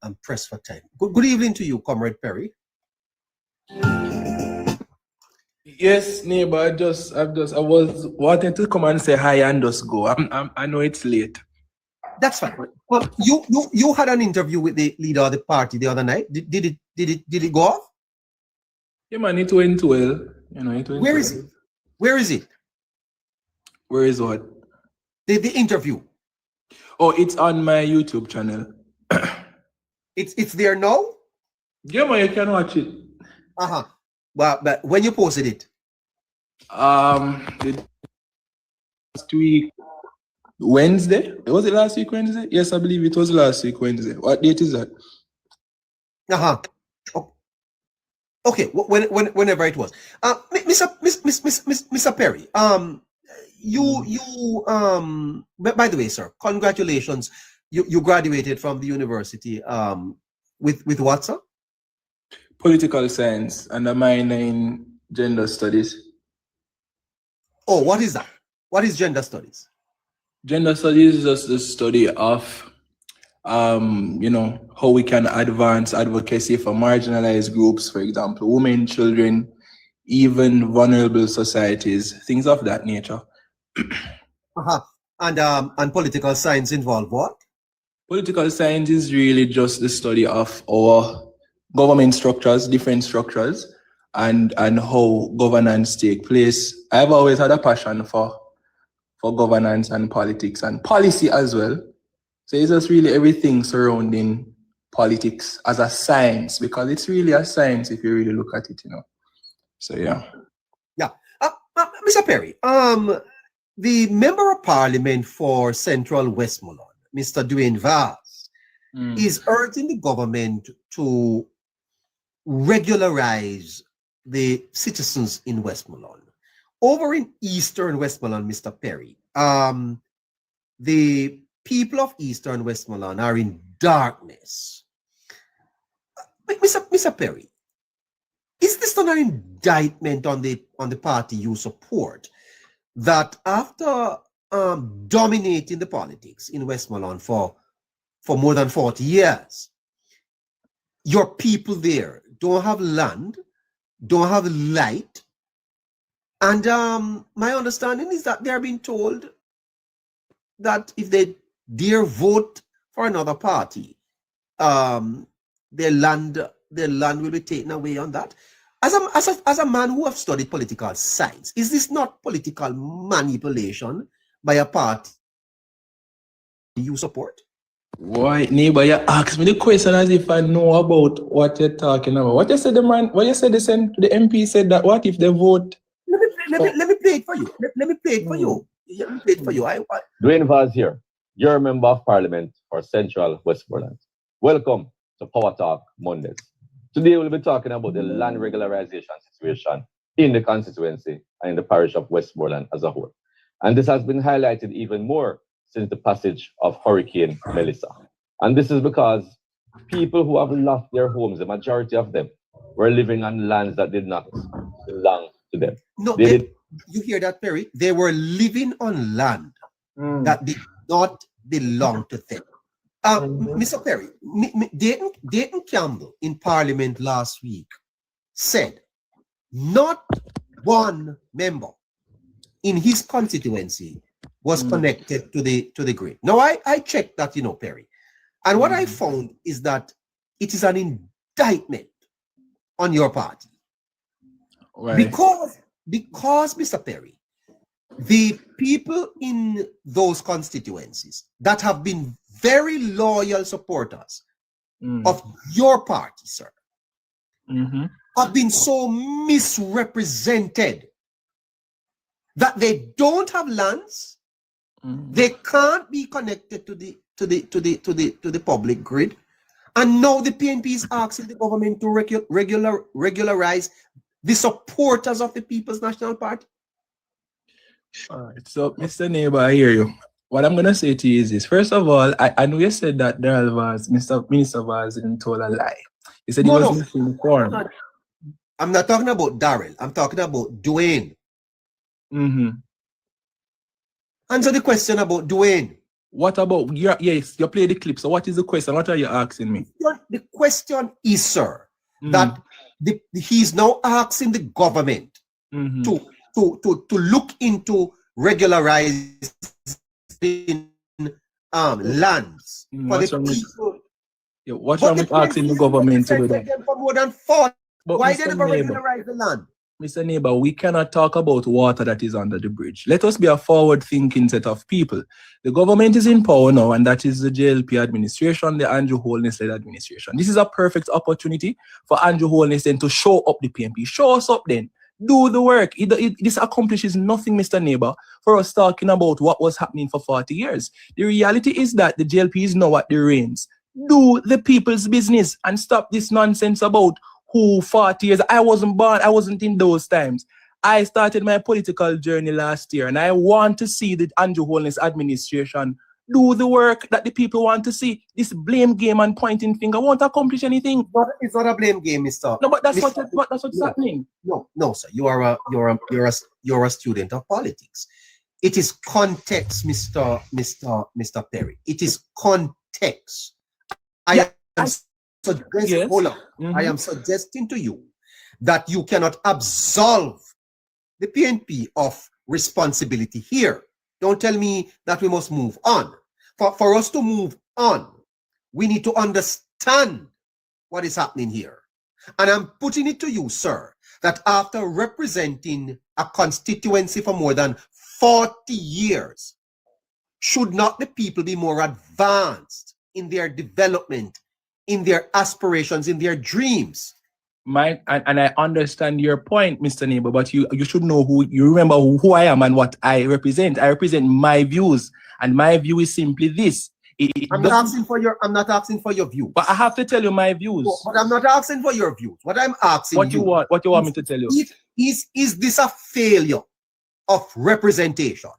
I'm pressed for time. Good evening to you, Comrade Perry. Yes, neighbor. I was wanting to come and say hi and just go. I know it's late. That's fine. Well, you had an interview with the leader of the party the other night. Did it go off? Yeah, man. It went well. You know, it went. Where is it? Where is it? Where is what? The interview. Oh, it's on my YouTube channel. It's there now? Yeah, man. You can watch it. Well, but when you posted it? Last week Wednesday. Was it last week Wednesday? Yes, I believe it was last week Wednesday. What date is that? Okay. Whenever it was. Mr. Perry. By the way, sir, congratulations. You graduated from the university. With what, sir? Political science and a minor in gender studies. Oh, what is that? What is gender studies? Gender studies is just the study of, how we can advance advocacy for marginalized groups, for example, women, children, even vulnerable societies, things of that nature. And political science involve what? Political science is really just the study of our government structures, different structures, and how governance take place. I've always had a passion for governance and politics and policy as well. So it's just really everything surrounding politics as a science, because it's really a science if you really look at it, So yeah. Yeah. Mr. Perry, the Member of Parliament for Central Westmoreland, Mr. Dwayne Vaz, is urging the government to regularize the citizens in Westmoreland. Over in Eastern Westmoreland, Mr. Perry, the people of Eastern Westmoreland are in darkness. Mr. Perry, is this not an indictment on the party you support, that after dominating the politics in Westmoreland for more than 40 years, your people there don't have land, don't have light, and my understanding is that they're being told that if they dare vote for another party, their land will be taken away on that. As a man who have studied political science, is this not political manipulation by a party you support? Why, neighbor, you ask me the question as if I know about what you're talking about. What you said the MP said that what if they vote? Let me play it for you. Let me play it for you. Let me play it for you. Dwayne Vaz here. You're a member of Parliament for Central Westmoreland. Welcome to Power Talk Mondays. Today we'll be talking about the land regularization situation in the constituency and in the parish of Westmoreland as a whole. And this has been highlighted even more since the passage of Hurricane Melissa. And this is because people who have lost their homes, the majority of them, were living on lands that did not belong to them. No, you hear that, Perry? They were living on land that did not belong to them. Mr. Perry, Dayton Campbell in Parliament last week said not one member in his constituency was connected to the grid. Now, I checked that, Perry, and what I found is that it is an indictment on your party. Right. Because, Mr. Perry, the people in those constituencies that have been very loyal supporters of your party, sir, have been so misrepresented that they don't have lands, they can't be connected to the public grid, and now the PNP is asking the government to regularize the supporters of the People's National Party. All right, so Mr. Neighbor, I hear you. What I'm gonna say to you is this: first of all, I know you said that Daryl Vaz, Minister Vaz, didn't tell a lie. He said he was misinformed. I'm not talking about Daryl. I'm talking about Dwayne. Answer the question about Dwayne. What about, yes, you play the clip. So what is the question? What are you asking me? The question is, sir, that he's now asking the government to look into regularizing lands for the people. What's wrong with asking the government to do that? For more than 40. But Why Mr. they never Neighbour, regularize the land? Mr. Neighbour, we cannot talk about water that is under the bridge. Let us be a forward-thinking set of people. The government is in power now, and that is the JLP administration, the Andrew Holness-led administration. This is a perfect opportunity for Andrew Holness then to show up the PNP. Show us up then. Do the work. This accomplishes nothing, Mr. Neighbour, for us talking about what was happening for 40 years. The reality is that the JLP is now at the reins. Do the people's business and stop this nonsense about who 40 years. I wasn't born. I wasn't in those times. I started my political journey last year, and I want to see the Andrew Holness administration do the work that the people want to see. This blame game and pointing finger won't accomplish anything. It's not a blame game, Mr. No, but that's what's happening. No, sir. You're a student of politics. It is context, Mr. Perry. It is context. I am suggesting to you that you cannot absolve the PNP of responsibility here. Don't tell me that we must move on. For us to move on, we need to understand what is happening here. And I'm putting it to you, sir, that after representing a constituency for more than 40 years, should not the people be more advanced in their development, in their aspirations, in their dreams? And I understand your point, Mr. Neighbour, but you should know you remember who I am and what I represent. I represent my views, and my view is simply this. I'm not asking for your views. But I have to tell you my views. No, but I'm not asking for your views. What I'm asking what you want me to tell you? Is this a failure of representation?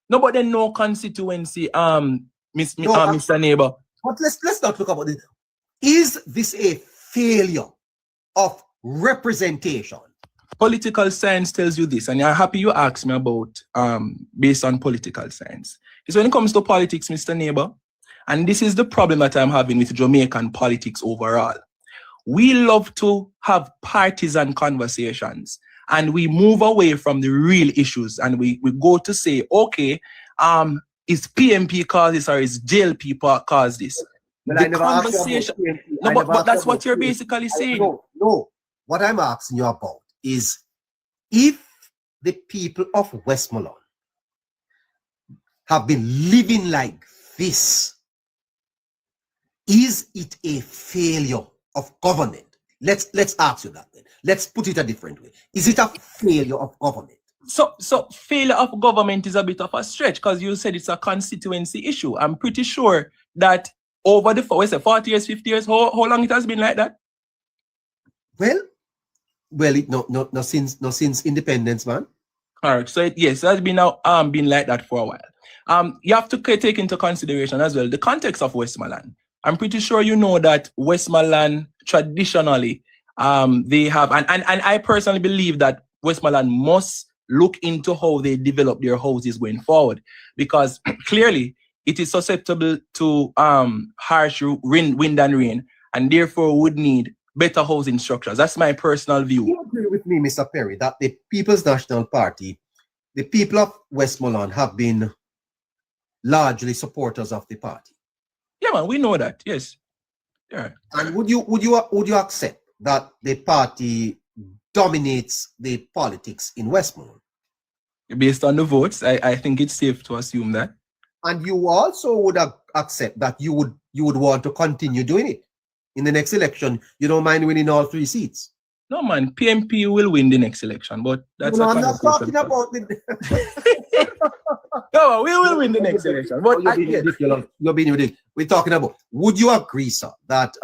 No, but then no constituency, Mr. Neighbour. But let's not talk about this. Is this a failure of representation? Political science tells you this, and I'm happy you asked me about based on political science. It's when it comes to politics, Mr. Neighbour, and this is the problem that I'm having with Jamaican politics overall. We love to have partisan conversations, and we move away from the real issues, and we go to say, okay, is PNP cause this or is JLP cause this? But that's what you're basically saying. No. What I'm asking you about is if the people of Westmoreland have been living like this, is it a failure of government? Let's ask you that then. Let's put it a different way. Is it a failure of government? So failure of government is a bit of a stretch because you said it's a constituency issue. I'm pretty sure that over the 40 years, 50 years, how long it has been like that? Well, no since independence, man. All right, so yes, it has been now been like that for a while. You have to take into consideration as well the context of Westmoreland. I'm pretty sure you know that Westmoreland traditionally they have, and I personally believe that Westmoreland must look into how they develop their houses going forward, because clearly it is susceptible to harsh wind and rain, and therefore would need better housing structures. That's my personal view. You agree with me, Mr. Perry, that the People's National Party, the people of Westmoreland have been largely supporters of the party? Yeah, man, we know that. Yes. Yeah. And would you accept that the party dominates the politics in Westmoreland? Based on the votes, I think it's safe to assume that. And you also would accept that you would want to continue doing it in the next election. You don't mind winning all 3 seats? No, man. PNP will win the next election, but that's no, I'm not talking about the. No, we will win the next election. But you're being ridiculous. We're talking about. Would you agree, sir, that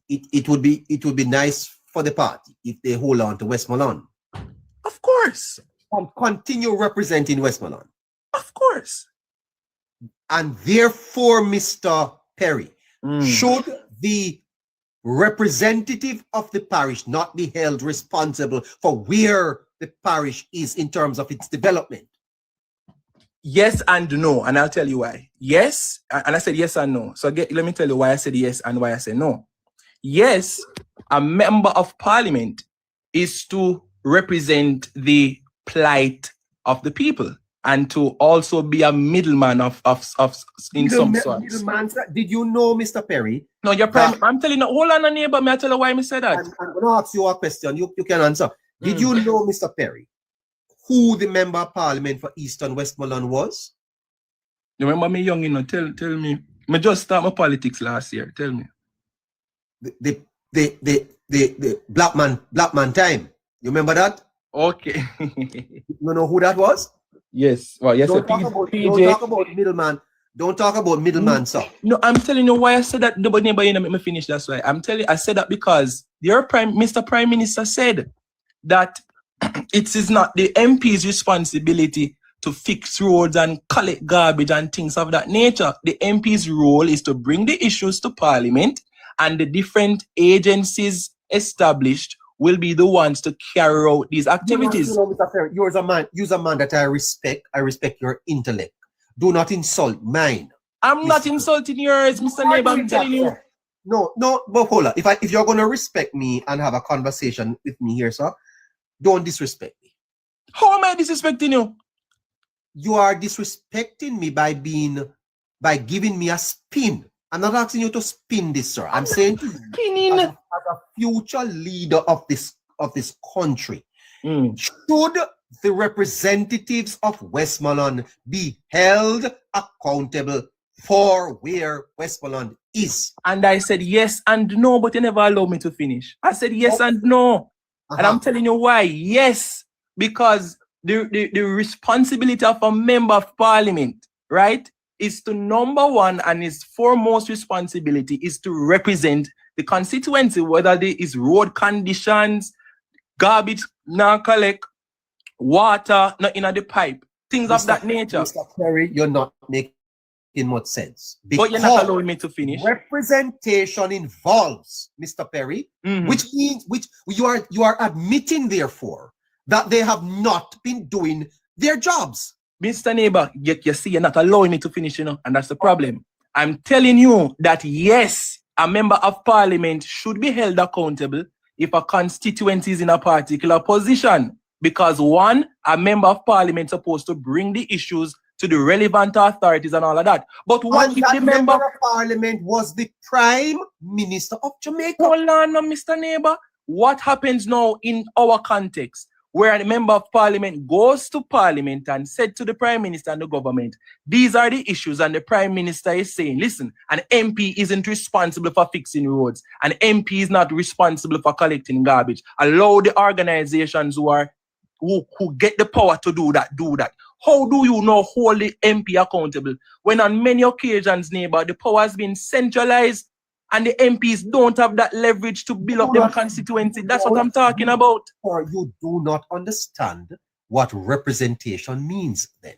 it would be nice for the party if they hold on to Westmoreland? Of course. Continue representing Westmoreland. Of course. And therefore, Mr. Perry, should the representative of the parish not be held responsible for where the parish is in terms of its development? Yes and no, and I'll tell you why. Yes, and I said yes and no. So let me tell you why I said yes and why I said no. Yes, a member of parliament is to represent the plight of the people and to also be a middleman of in some sorts. Did you know, Mr. Perry? No, you're I'm telling you, hold on, neighbor, may I tell you why I said that? I'm going to ask you a question. You can answer. Did you know, Mr. Perry, who the member of parliament for Eastern Westmoreland was? You remember me young, you know? Tell me. I just started my politics last year. Tell me. The black man time. You remember that? Okay. You know who that was? Yes. Well, yes. Don't talk about middleman. Don't talk about middleman, sir. No, I'm telling you why I said that. Nobody, you know, let me finish. That's why I said that because Mr. Prime Minister said that it is not the MP's responsibility to fix roads and collect garbage and things of that nature. The MP's role is to bring the issues to Parliament, and the different agencies established will be the ones to carry out these activities. You know, Mr. Perry, you're a man that I respect. I respect your intellect. Do not insult mine. I'm not insulting yours, Mr. Neighbor. I'm telling you. No, but hold on. If you're gonna respect me and have a conversation with me here, sir, don't disrespect me. How am I disrespecting you? You are disrespecting me by giving me a spin. I'm not asking you to spin this, sir. I'm saying spinning as a future leader of this country. Should the representatives of Westmoreland be held accountable for where Westmoreland is? And I said yes and no, but you never allowed me to finish. I said yes and no. And I'm telling you why. Yes, because the responsibility of a member of parliament, right, is to number one, and his foremost responsibility is to represent the constituency, whether there is road conditions, garbage not collect, water not in the pipe, things of that nature. Mr. Perry, you're not making much sense. But you're not allowing me to finish. Representation involves, Mr. Perry, which means you are admitting, therefore, that they have not been doing their jobs. Mr. Neighbor, you see, you're not allowing me to finish, you know, and that's the problem. I'm telling you that yes, a member of parliament should be held accountable if a constituency is in a particular position. Because one, a member of parliament is supposed to bring the issues to the relevant authorities and all of that. But what if the member of parliament was the Prime Minister of Jamaica? Hold on, Mr. Neighbor. What happens now in our context, where a member of parliament goes to parliament and said to the Prime Minister and the government, these are the issues, and the Prime Minister is saying, listen, an MP isn't responsible for fixing roads, an MP is not responsible for collecting garbage. Allow the organizations who get the power to do that. How do you now hold the MP accountable when on many occasions, neighbor, the power has been centralized and the MPs don't have that leverage to build up their constituency? That's what I'm talking about. Or you do not understand what representation means then.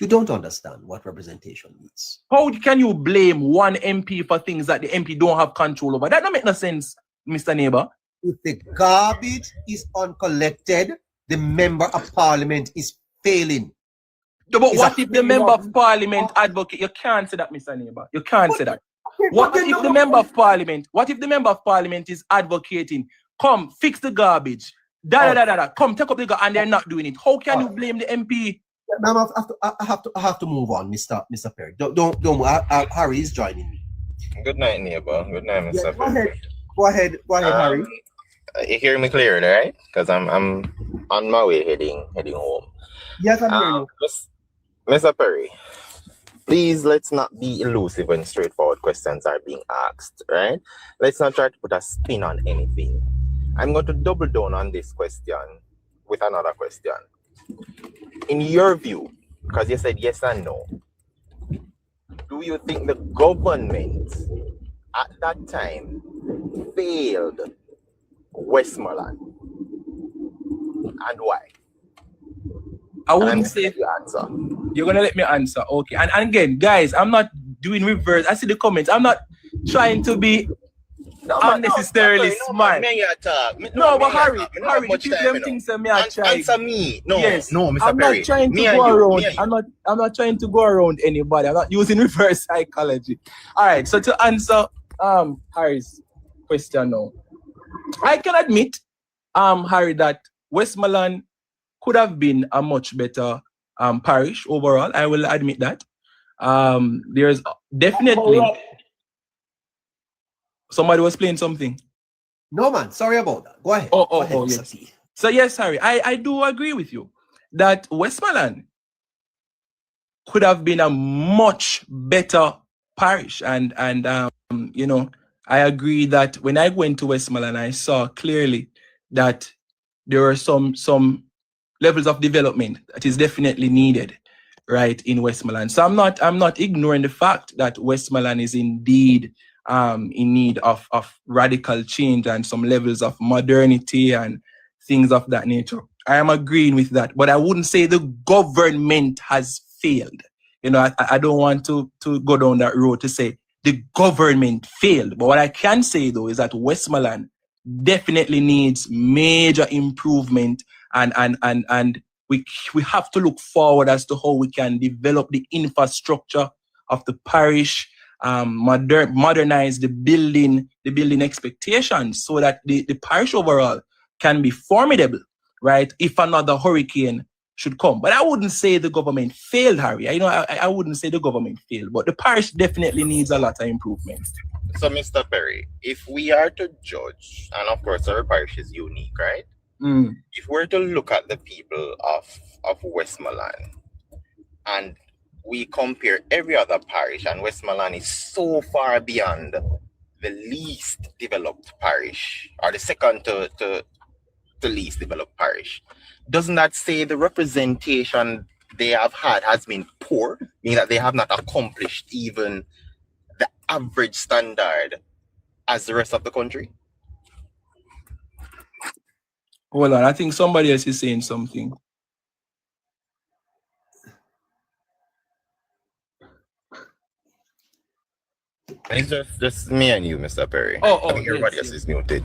You don't understand what representation means. How can you blame one MP for things that the MP don't have control over? That don't make no sense, Mr. Neighbor. If the garbage is uncollected, the member of parliament is failing. But what if the member of parliament advocate? You can't say that, Mr. Neighbor. You can't say that. What if the member of parliament is advocating, come fix the garbage, come take up the garbage, and they're not doing it? How can you blame the MP? I have to move on, Mr. Perry. Don't Harry is joining me. Good night, neighbor. Good night, Mr. Perry. Go ahead, Harry. You hear me clearly, right? Because I'm on my way heading home. Yes, I'm hearing you. Mr. Perry, please let's not be elusive when straightforward questions are being asked, right? Let's not try to put a spin on anything. I'm going to double down on this question with another question. In your view, because you said yes and no, do you think the government at that time failed Westmoreland? And why? I wouldn't say the answer. You're gonna let me answer, okay? And again, guys, I'm not doing reverse. I see the comments. I'm not trying to be unnecessarily smart. Me you talk. No, but me you Harry, talk. Me don't have the much people time, them you know. think say me a try. Answer me. No, Yes, no, Mr. I'm Perry. not trying to Me go and you, around. me and you. I'm not trying to go around anybody. I'm not using reverse psychology. All right. So to answer Harry's question now, I can admit, Harry, that Westmoreland could have been a much better parish overall. I will admit that. There's definitely somebody was playing something. No, man. Sorry about that. Go ahead. Oh, Go ahead, Mr. yes. P. So yes, Harry, I do agree with you that Westmoreland could have been a much better parish, and you know, I agree that when I went to Westmoreland, I saw clearly that there are some levels of development that is definitely needed, right, in Westmoreland. So I'm not ignoring the fact that Westmoreland is indeed in need of radical change and some levels of modernity and things of that nature. I am agreeing with that, but I wouldn't say the government has failed. You know, I don't want to go down that road to say the government failed. But what I can say though is that Westmoreland definitely needs major improvement, and we have to look forward as to how we can develop the infrastructure of the parish, modernize the building expectations so that the parish overall can be formidable, right, if another hurricane should come. But I wouldn't say the government failed, Harry. I wouldn't say the government failed, but the parish definitely needs a lot of improvement. So, Mr. Perry, if we are to judge, and of course our parish is unique, right? If we're to look at the people of Westmoreland and we compare every other parish, and Westmoreland is so far beyond the least developed parish, or the second to least developed parish, doesn't that say the representation they have had has been poor, meaning that they have not accomplished even the average standard as the rest of the country? Hold on, I think somebody else is saying something. It's just me and you, Mr. Perry. I think everybody else is muted.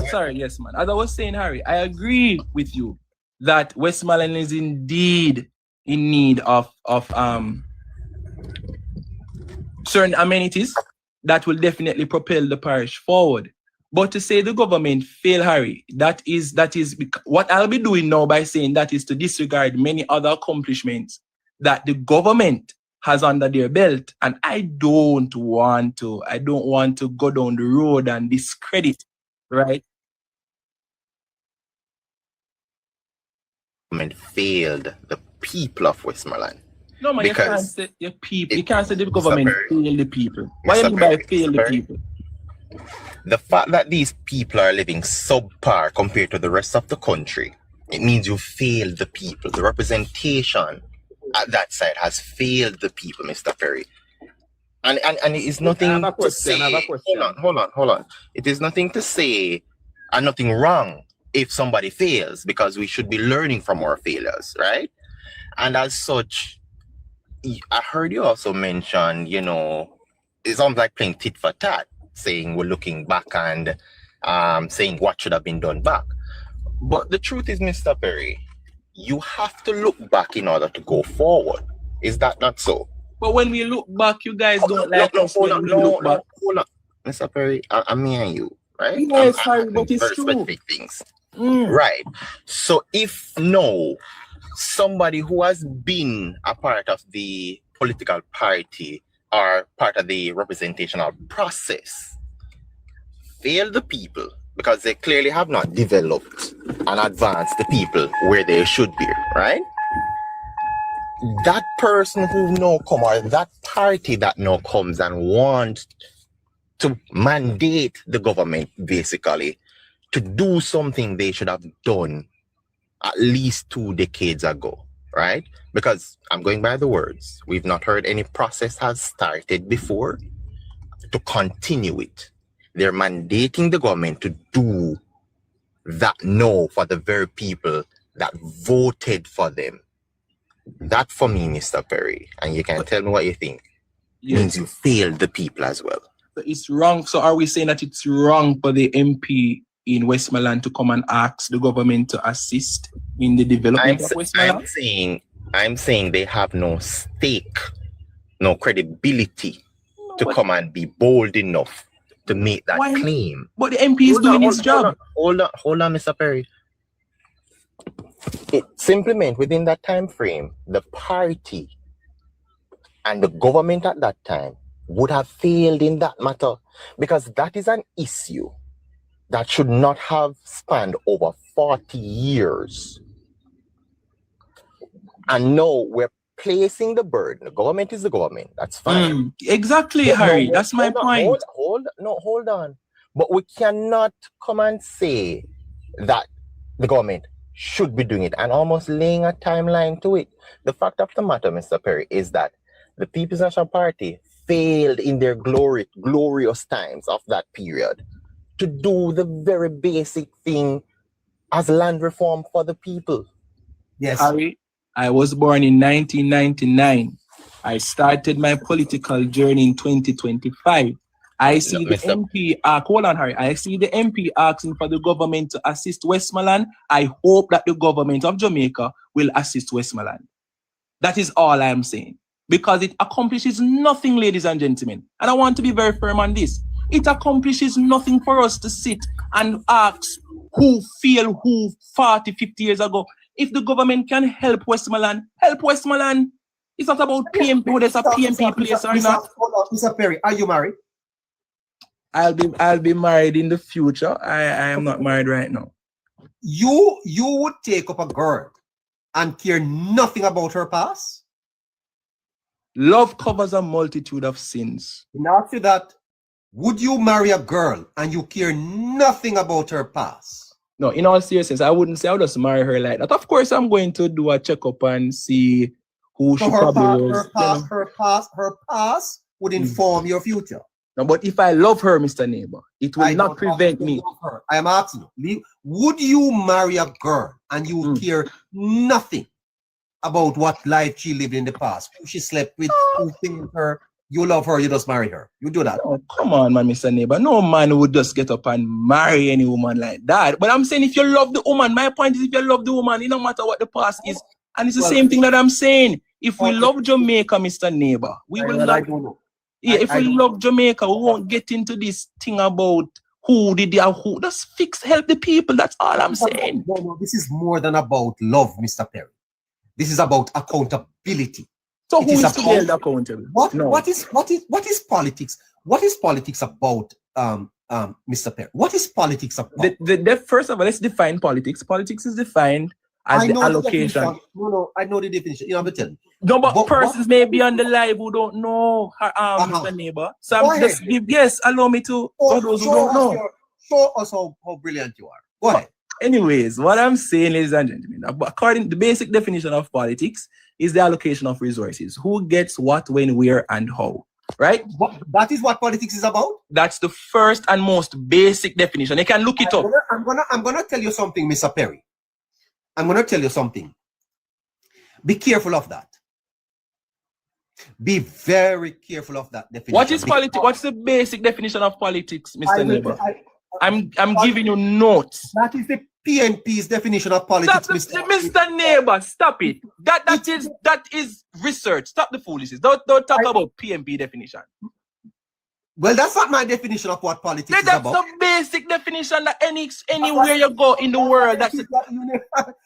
Sorry, yes, man. As I was saying, Harry, I agree with you that Westmoreland is indeed in need of certain amenities that will definitely propel the parish forward. But to say the government failed, Harry, that is what I'll be doing now by saying that is to disregard many other accomplishments that the government has under their belt, and I don't want to go down the road and discredit, right? Government failed the people of Westmoreland. No, man, you can't say the people. You can't say the government failed the people. What do you mean by fail the people? The fact that these people are living subpar compared to the rest of the country, it means you failed the people. The representation at that side has failed the people, Mr. Perry. And it is nothing to say. Hold on. It is nothing to say and nothing wrong if somebody fails, because we should be learning from our failures, right? And as such, I heard you also mention, it's almost like playing tit for tat, saying we're looking back and saying what should have been done back. But the truth is, Mr. Perry, you have to look back in order to go forward. Is that not so? But when we look back, you guys don't like us when we look back. Hold on. Mr. Perry, I'm me and you, right? Yes, sorry, but it's very true. Specific things. Right. So if somebody who has been a part of the political party or part of the representational process failed the people because they clearly have not developed and advanced the people where they should be, right? That person who now come, or that party that now comes and wants to mandate the government basically to do something they should have done at least 2 decades ago, right? Because I'm going by the words, we've not heard any process has started before to continue it. They're mandating the government to do that now for the very people that voted for them. That for me, Mr. Perry, and you can tell me what you think, means you failed the people as well. So it's wrong. So are we saying that it's wrong for the MP in Westmoreland to come and ask the government to assist in the development of Westmoreland? I'm saying they have no stake, no credibility to come and be bold enough to make that claim. But the MP is doing his job. Hold on, Mr. Perry. It's implement within that time frame, the party and the government at that time would have failed in that matter, because that is an issue that should not have spanned over 40 years. And now we're placing the burden. The government is the government. That's fine. Exactly, but Harry. That's my point. Hold on. But we cannot come and say that the government should be doing it and almost laying a timeline to it. The fact of the matter, Mr. Perry, is that the People's National Party failed in their glorious times of that period to do the very basic thing as land reform for the people. Yes. Harry, I was born in 1999. I started my political journey in 2025. I see the MP hold on, Harry. I see the MP asking for the government to assist Westmoreland. I hope that the government of Jamaica will assist Westmoreland. That is all I am saying. Because it accomplishes nothing, ladies and gentlemen. And I want to be very firm on this. It accomplishes nothing for us to sit and ask who failed who 40, 50 years ago. If the government can help Westmoreland, help Westmoreland. It's not about PMP, whether it's a PMP place or not. Mr. Perry, are you married? I'll be married in the future. I am not married right now. You would take up a girl and care nothing about her past? Love covers a multitude of sins. And after that, would you marry a girl and you care nothing about her past? No, in all seriousness, I wouldn't say I would just marry her like that. Of course, I'm going to do a checkup and see who she probably is. Her past would inform your future. No, but if I love her, Mr. Neighbour, it will not prevent me. I am asking you, would you marry a girl and you care nothing about what life she lived in the past, who she slept with, who failed her? You love her, you just marry her. You do that. Oh, come on, man, Mr. Neighbour. No man would just get up and marry any woman like that. But I'm saying if you love the woman, my point is if you love the woman, it don't matter what the past is. And it's the same thing that I'm saying. If we love Jamaica, Mr. Neighbour, we will love... Yeah, if we love Jamaica, we won't get into this thing about who did who. Just help the people. That's all I'm saying. No, this is more than about love, Mr. Perry. This is about accountability. So who is to be held accountable? What is politics? What is politics about, Mr. Perry? What is politics about? First of all, let's define politics. Politics is defined as the allocation. I know the definition. You have to tell me. No, but persons may be on the live who don't know Mr. Neighbour. So I'm just allow me to for those who don't know. Show us how brilliant you are. Go ahead. Anyways, what I'm saying, ladies and gentlemen, according to the basic definition of politics is the allocation of resources. Who gets what, when, where, and how. Right? That is what politics is about? That's the first and most basic definition. You can look it up. I'm gonna tell you something, Mr. Perry. I'm going to tell you something. Be careful of that. Be very careful of that definition. What is politics? What's the basic definition of politics, Mr. Neighbour? I'm giving you notes. That is the PNP's definition of politics, Mr. Neighbour, stop it. That is research. Stop the foolishness. Don't talk about PNP definition. Well, that's not my definition of what politics is about. That's the basic definition that anywhere you go in the world.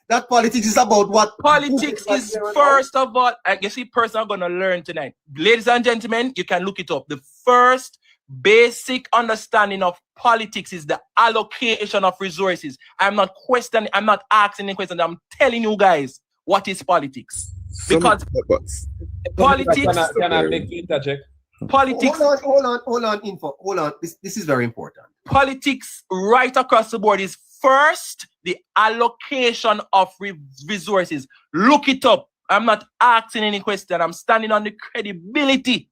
That politics is about what? Politics is, first of all, I guess the person I'm going to learn tonight. Ladies and gentlemen, you can look it up. The first basic understanding of politics is the allocation of resources. I'm not asking any questions. I'm telling you guys what is politics. Because politics... Can I make you interject? Politics. Hold on. This is very important. Politics right across the board is first the allocation of resources. Look it up. I'm not asking any question. I'm standing on the credibility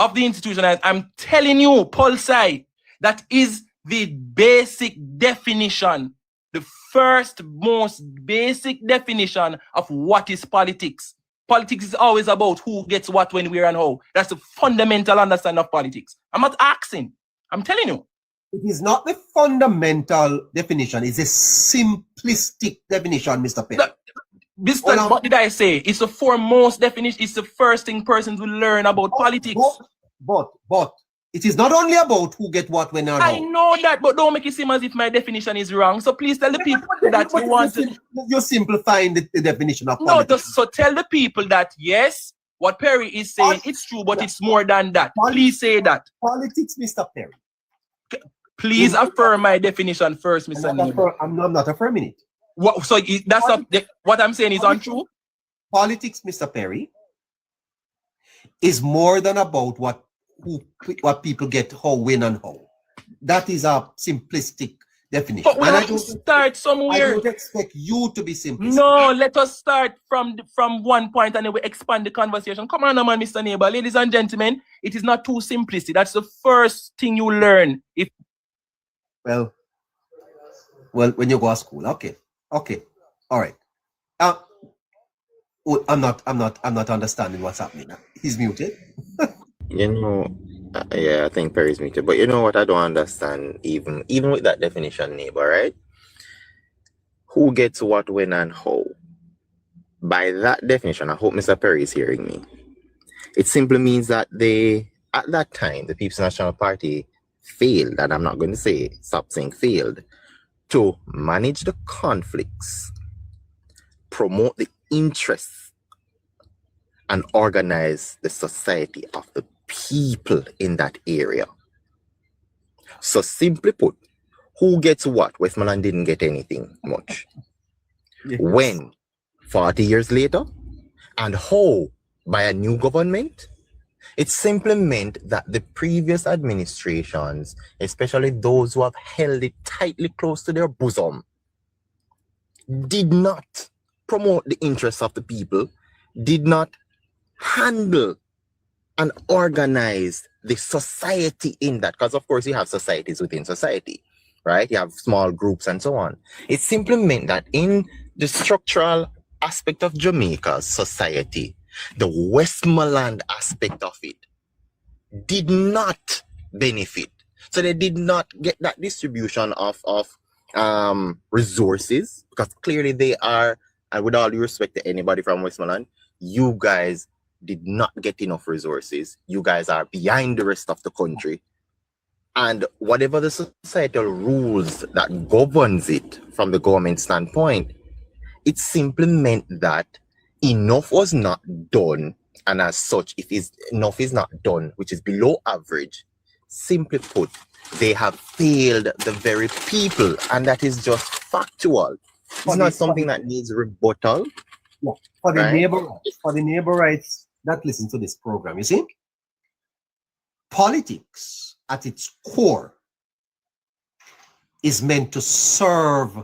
of the institution. I'm telling you, Pulsai, that is the basic definition, the first most basic definition of what is politics. Politics is always about who gets what, when, where, and how. That's the fundamental understanding of politics. I'm not asking. I'm telling you. It is not the fundamental definition. It's a simplistic definition, Mr. Perry. What did I say? It's the foremost definition. It's the first thing persons will learn about politics. But it is not only about who get what, when, and how. I know that, but don't make it seem as if my definition is wrong. So please tell the people that you want to... You're simplifying the definition of politics. politics. So tell the people that, yes, what Perry is saying, it's true, but it's more than that. Please say that. Politics, Mr. Perry. Please affirm my definition first, Mr. Neighbour. I'm not affirming it. So what I'm saying is untrue? Politics, Mr. Perry, is more than about what people get, how, when, and how. That is a simplistic definition. But we have to start somewhere. I don't expect you to be simplistic. No, let us start from one point and then we expand the conversation. Come on, man, Mr. Neighbour. Ladies and gentlemen, it is not too simplistic. That's the first thing you learn. Well, when you go to school, okay, all right. I'm not understanding what's happening. He's muted. Yeah, I think Perry's muted. But you know what I don't understand, even with that definition, Neighbour, right? Who gets what, when, and how? By that definition, I hope Mr. Perry is hearing me. It simply means that at that time, the People's National Party failed, and I'm not going to stop saying failed, to manage the conflicts, promote the interests, and organize the society of the people in that area. So simply put, who gets what? Westmoreland didn't get anything much. Yes. When? 40 years later? And how? By a new government? It simply meant that the previous administrations, especially those who have held it tightly close to their bosom, did not promote the interests of the people, did not handle and organize the society in that. Because of course you have societies within society, right? You have small groups and so on. It simply meant that in the structural aspect of Jamaica's society, the Westmoreland aspect of it did not benefit. So they did not get that distribution of resources, because clearly they are, and with all due respect to anybody from Westmoreland, you guys did not get enough resources. You guys are behind the rest of the country. And whatever the societal rules that governs it from the government standpoint, it simply meant that enough was not done, and as such, if enough is not done, which is below average, simply put, they have failed the very people, and that is just factual. It's not something that needs rebuttal. Yeah. For the neighborites that listen to this program, you see, politics at its core is meant to serve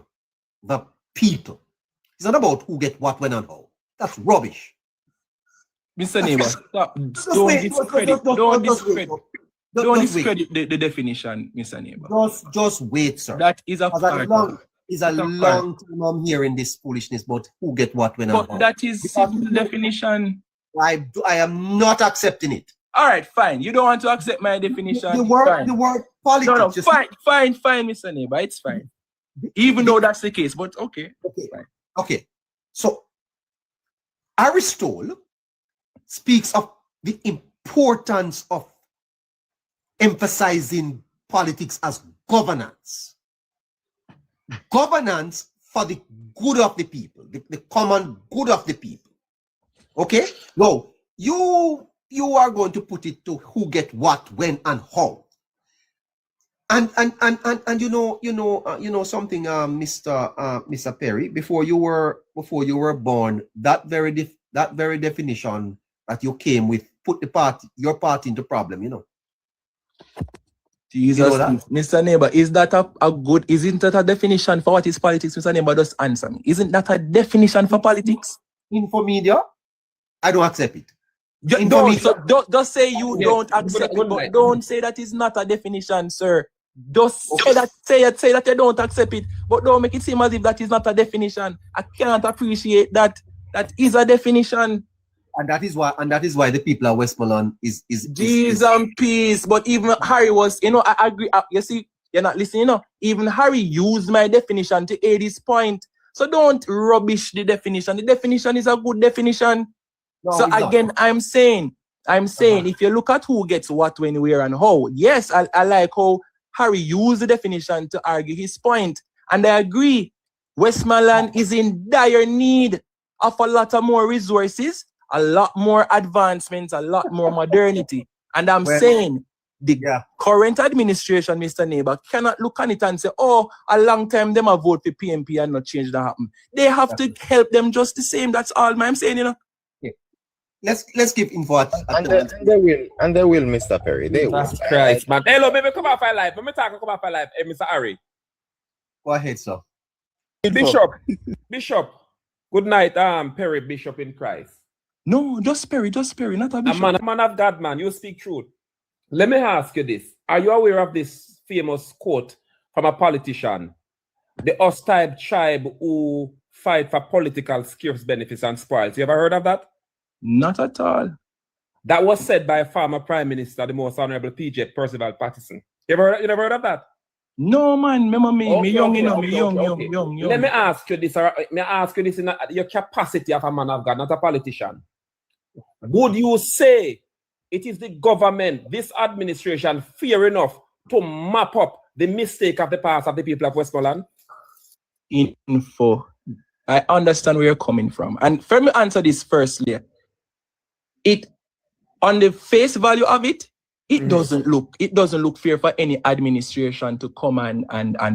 the people. It's not about who get what, when, and how. That's rubbish. Mr. Neighbour, stop. Don't discredit the definition, Mr. Neighbour. Just wait, sir. That is a part. It's a long time I'm hearing this foolishness about who get what, when, and how. But that is the definition. I am not accepting it. All right, fine. You don't want to accept my definition. The word politics. No, fine, Mr. Neighbour. It's fine. Even though that's the case, but okay. Okay. So Aristotle speaks of the importance of emphasizing politics as governance. Governance for the good of the people, the common good of the people. Okay? Now, you are going to put it to who get what, when, and how. And you know something, Mr. Perry, before you were born, that very definition that you came with put your party into problem, you know. Jesus, you know that? Mr. Neighbour, is that isn't that a definition for what is politics, Mr. Neighbour? Just answer me. Isn't that a definition for politics? Infomedia, I don't accept it. Don't say you don't accept it, but don't say that is not a definition, sir. Just say that you don't accept it, but don't make it seem as if that is not a definition. I can't appreciate that. That is a definition. And that is why the people of Westmoreland is Jeez and peace. But even Harry was, I agree. You see, you're not listening, Even Harry used my definition to aid his point. So don't rubbish the definition. The definition is a good definition. No, so again, not. I'm saying, if you look at who gets what, when, where, and how, yes, I like how Harry used the definition to argue his point. And I agree, Westmoreland is in dire need of a lot of more resources, a lot more advancements, a lot more modernity. And I'm saying the current administration, Mr. Neighbour, cannot look on it and say, oh, a long time them a vote for PMP and not change that happen. They have to help them just the same. That's all I'm saying, Yeah. Let's give info at and they will, Mr. Perry. They will. That's Christ, man. Hello, baby, come off our live. Let me talk, come off our live. Hey, Mr. Harry. Go ahead, sir. Bishop. Good night, Perry, Bishop in Christ. No, just Perry, not a bishop. A man of God, man. You speak truth. Let me ask you this. Are you aware of this famous quote from a politician? The us type tribe who fight for political scarce benefits and spoils. You ever heard of that? Not at all. That was said by former Prime Minister, the most honorable PJ Percival Patterson. You never heard of that? No, man. Remember me. Okay, me young, okay. young. Let me ask you this. May I ask you this in your capacity of a man of God, not a politician. Would you say it is the government, this administration, fair enough to map up the mistake of the past of the people of Westmoreland? Info. I understand where you're coming from. And let me answer this firstly. It, on the face value of it, it doesn't look fair for any administration to come and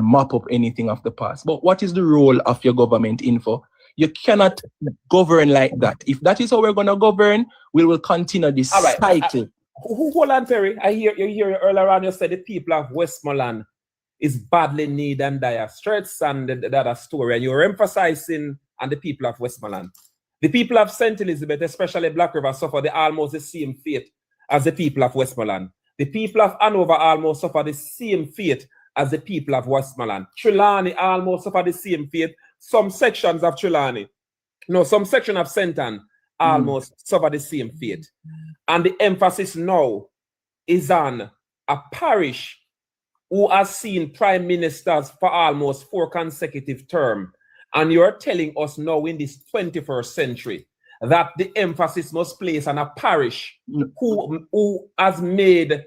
map up anything of the past. But what is the role of your government, Info? You cannot govern like that. If that is how we're going to govern, we will continue this cycle. Hold on, Perry. You hear earlier on, you said the people of Westmoreland is badly in need and dire straits and the other story. And you're emphasizing on the people of Westmoreland. The people of St. Elizabeth, especially Black River, suffer almost the same fate as the people of Westmoreland. The people of Hanover almost suffer the same fate as the people of Westmoreland. Trelawney almost suffer the same fate. Some sections of Trelawney, some section of St. Ann almost suffer the same fate. And the emphasis now is on a parish who has seen prime ministers for almost 4 consecutive terms. And you're telling us now in this 21st century that the emphasis must place on a parish who has made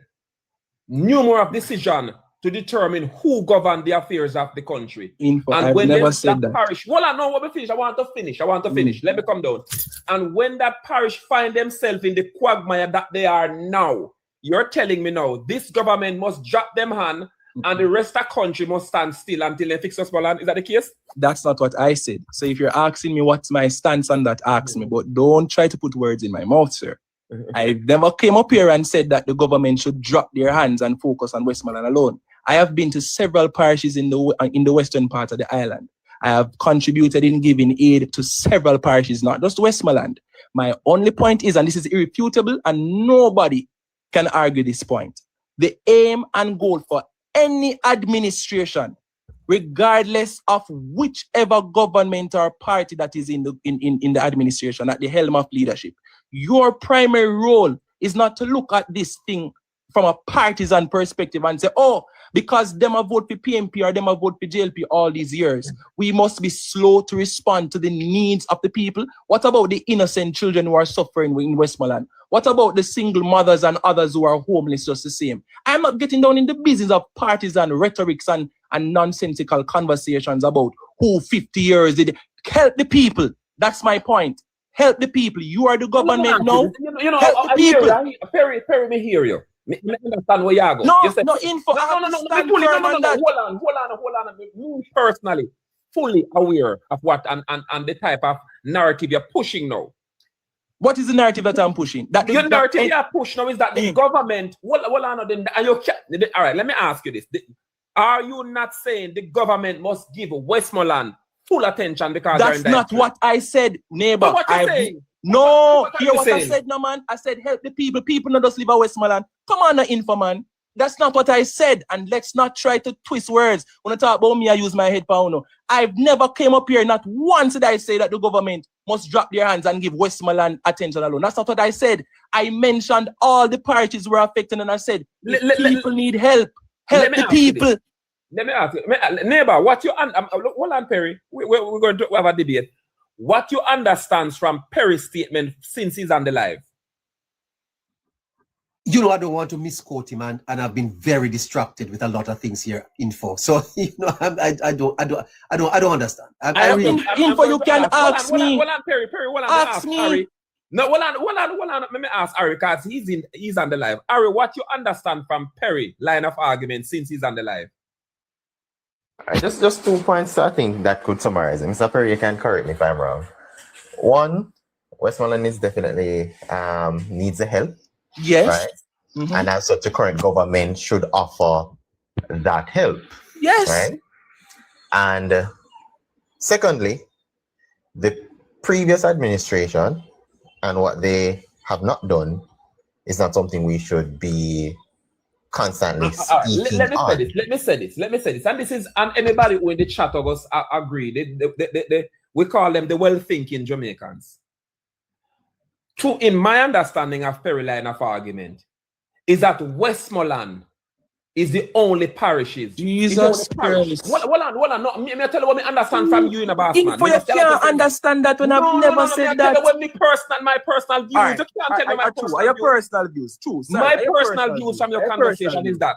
numerous decisions to determine who governs the affairs of the country. I've never said that. Parish, well, I know what we finish. I want to finish. Let me come down. And when that parish find themselves in the quagmire that they are now, you're telling me now this government must drop them hand and the rest of the country must stand still until they fix us. Is that the case? That's not what I said. So if you're asking me what's my stance on that, ask me. But don't try to put words in my mouth, sir. I never came up here and said that the government should drop their hands and focus on Westmoreland alone. I have been to several parishes in the western part of the island. I have contributed in giving aid to several parishes, not just Westmoreland. My only point is, and this is irrefutable, and nobody can argue this point, the aim and goal for any administration, regardless of whichever government or party that is in the administration at the helm of leadership, your primary role is not to look at this thing from a partisan perspective and say, oh, because them a vote for PMP or them a vote for JLP all these years, we must be slow to respond to the needs of the people. What about the innocent children who are suffering in Westmoreland? What about the single mothers and others who are homeless just the same? I'm not getting down in the business of partisan rhetorics and nonsensical conversations about who 50 years did. Help the people. That's my point. Help the people. You are the government now. Help the people. Perry, me hear you. I understand where you go. No, you say, no info. No. Hold on. Me personally, fully aware of what and the type of narrative you're pushing now. What is the narrative that I'm pushing? Your narrative you're pushing now is that the government. All right, let me ask you this. Are you not saying the government must give Westmoreland full attention because that's not what I said, neighbor? So what you saying? No, hear what I said, no man. I said help the people. People not just live at Westmoreland. Come on, info man. That's not what I said. And let's not try to twist words. When I talk about me, I use my head pound. I've never came up here, not once did I say that the government must drop their hands and give Westmoreland attention alone. That's not what I said. I mentioned all the parishes were affected, and I said, people need help. Help the people. Let me ask you, neighbor, what you hold on, Perry. We're going to have a debate. What you understand from Perry's statement since he's on the live? You know, I don't want to misquote him, and I've been very distracted with a lot of things here, info. So you know, I don't understand. Info, you can ask me. Hold on, Perry. Ask me. Harry. No, hold on. Let me ask Harry, because he's on the live. Harry, what you understand from Perry line of argument since he's on the live? Just 2 points I think that could summarize it. Mr. Perry, you can correct me if I'm wrong. One, Westmoreland is definitely needs the help. Yes. Right? Mm-hmm. And as such, the current government should offer that help. Yes. Right? And secondly, the previous administration and what they have not done is not something we should be constantly speaking let me on. say this. And this is, and anybody who in the chat of us agree, we call them the well-thinking Jamaicans. In my understanding of Perry line of argument, is that Westmoreland is the only parishes. Jesus Christ. Hold on. No, me tell you what I understand from you in a boss, man. You can't understand that when I've never said that. My personal views. Right. You can't tell me my personal views. Your personal views. True. My personal views from your conversation is that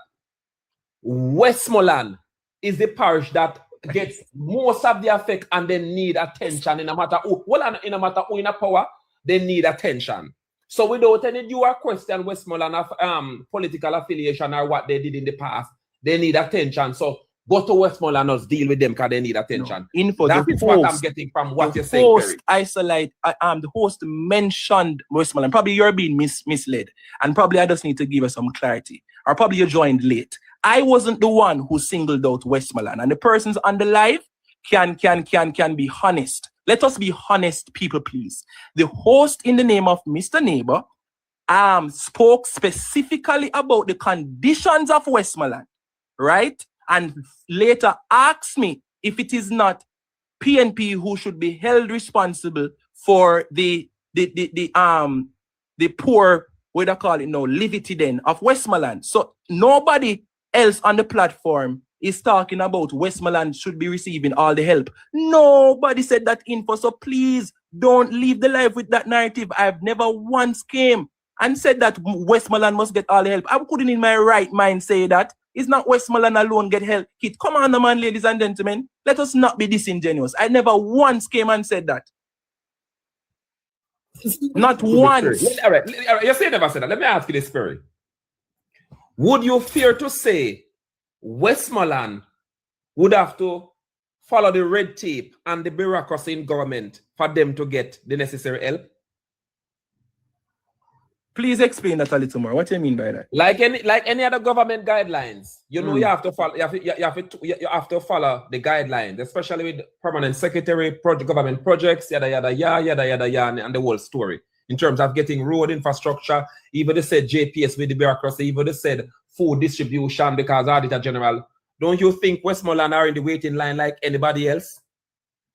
Westmoreland is the parish that gets most of the effect and they need attention in a matter who. In a matter who in a power, they need attention. So without any due question Westmoreland of political affiliation or what they did in the past, they need attention. So go to Westmoreland and deal with them because they need attention. No. That is what I'm getting from what you're saying, Perry. The host mentioned Westmoreland. Probably you're being misled. And probably I just need to give us some clarity. Or probably you joined late. I wasn't the one who singled out Westmoreland. And the persons on the live can be honest. Let us be honest, people, please. The host, in the name of Mr. Neighbour, spoke specifically about the conditions of Westmoreland, right? And later asked me if it is not PNP who should be held responsible for the poor, what do I call it now, levity then of Westmoreland. So nobody else on the platform is talking about Westmoreland should be receiving all the help. Nobody said that info, so please don't leave the life with that narrative. I've never once came and said that Westmoreland must get all the help. I couldn't in my right mind say that. It's not Westmoreland alone get help. Come on, man, ladies and gentlemen. Let us not be disingenuous. I never once came and said that. Not once. All right. You say never said that. Let me ask you this, Perry. Would you fear to say Westmoreland would have to follow the red tape and the bureaucracy in government for them to get the necessary help? Please explain that a little more. What do you mean by that? Like any other government guidelines, you know, you have to follow. You have to follow the guidelines, especially with permanent secretary, government projects, yada yada yada, and the whole story. In terms of getting road infrastructure, even they said JPS with the bureaucracy, even they said food distribution because Auditor General. Don't you think Westmoreland are in the waiting line like anybody else?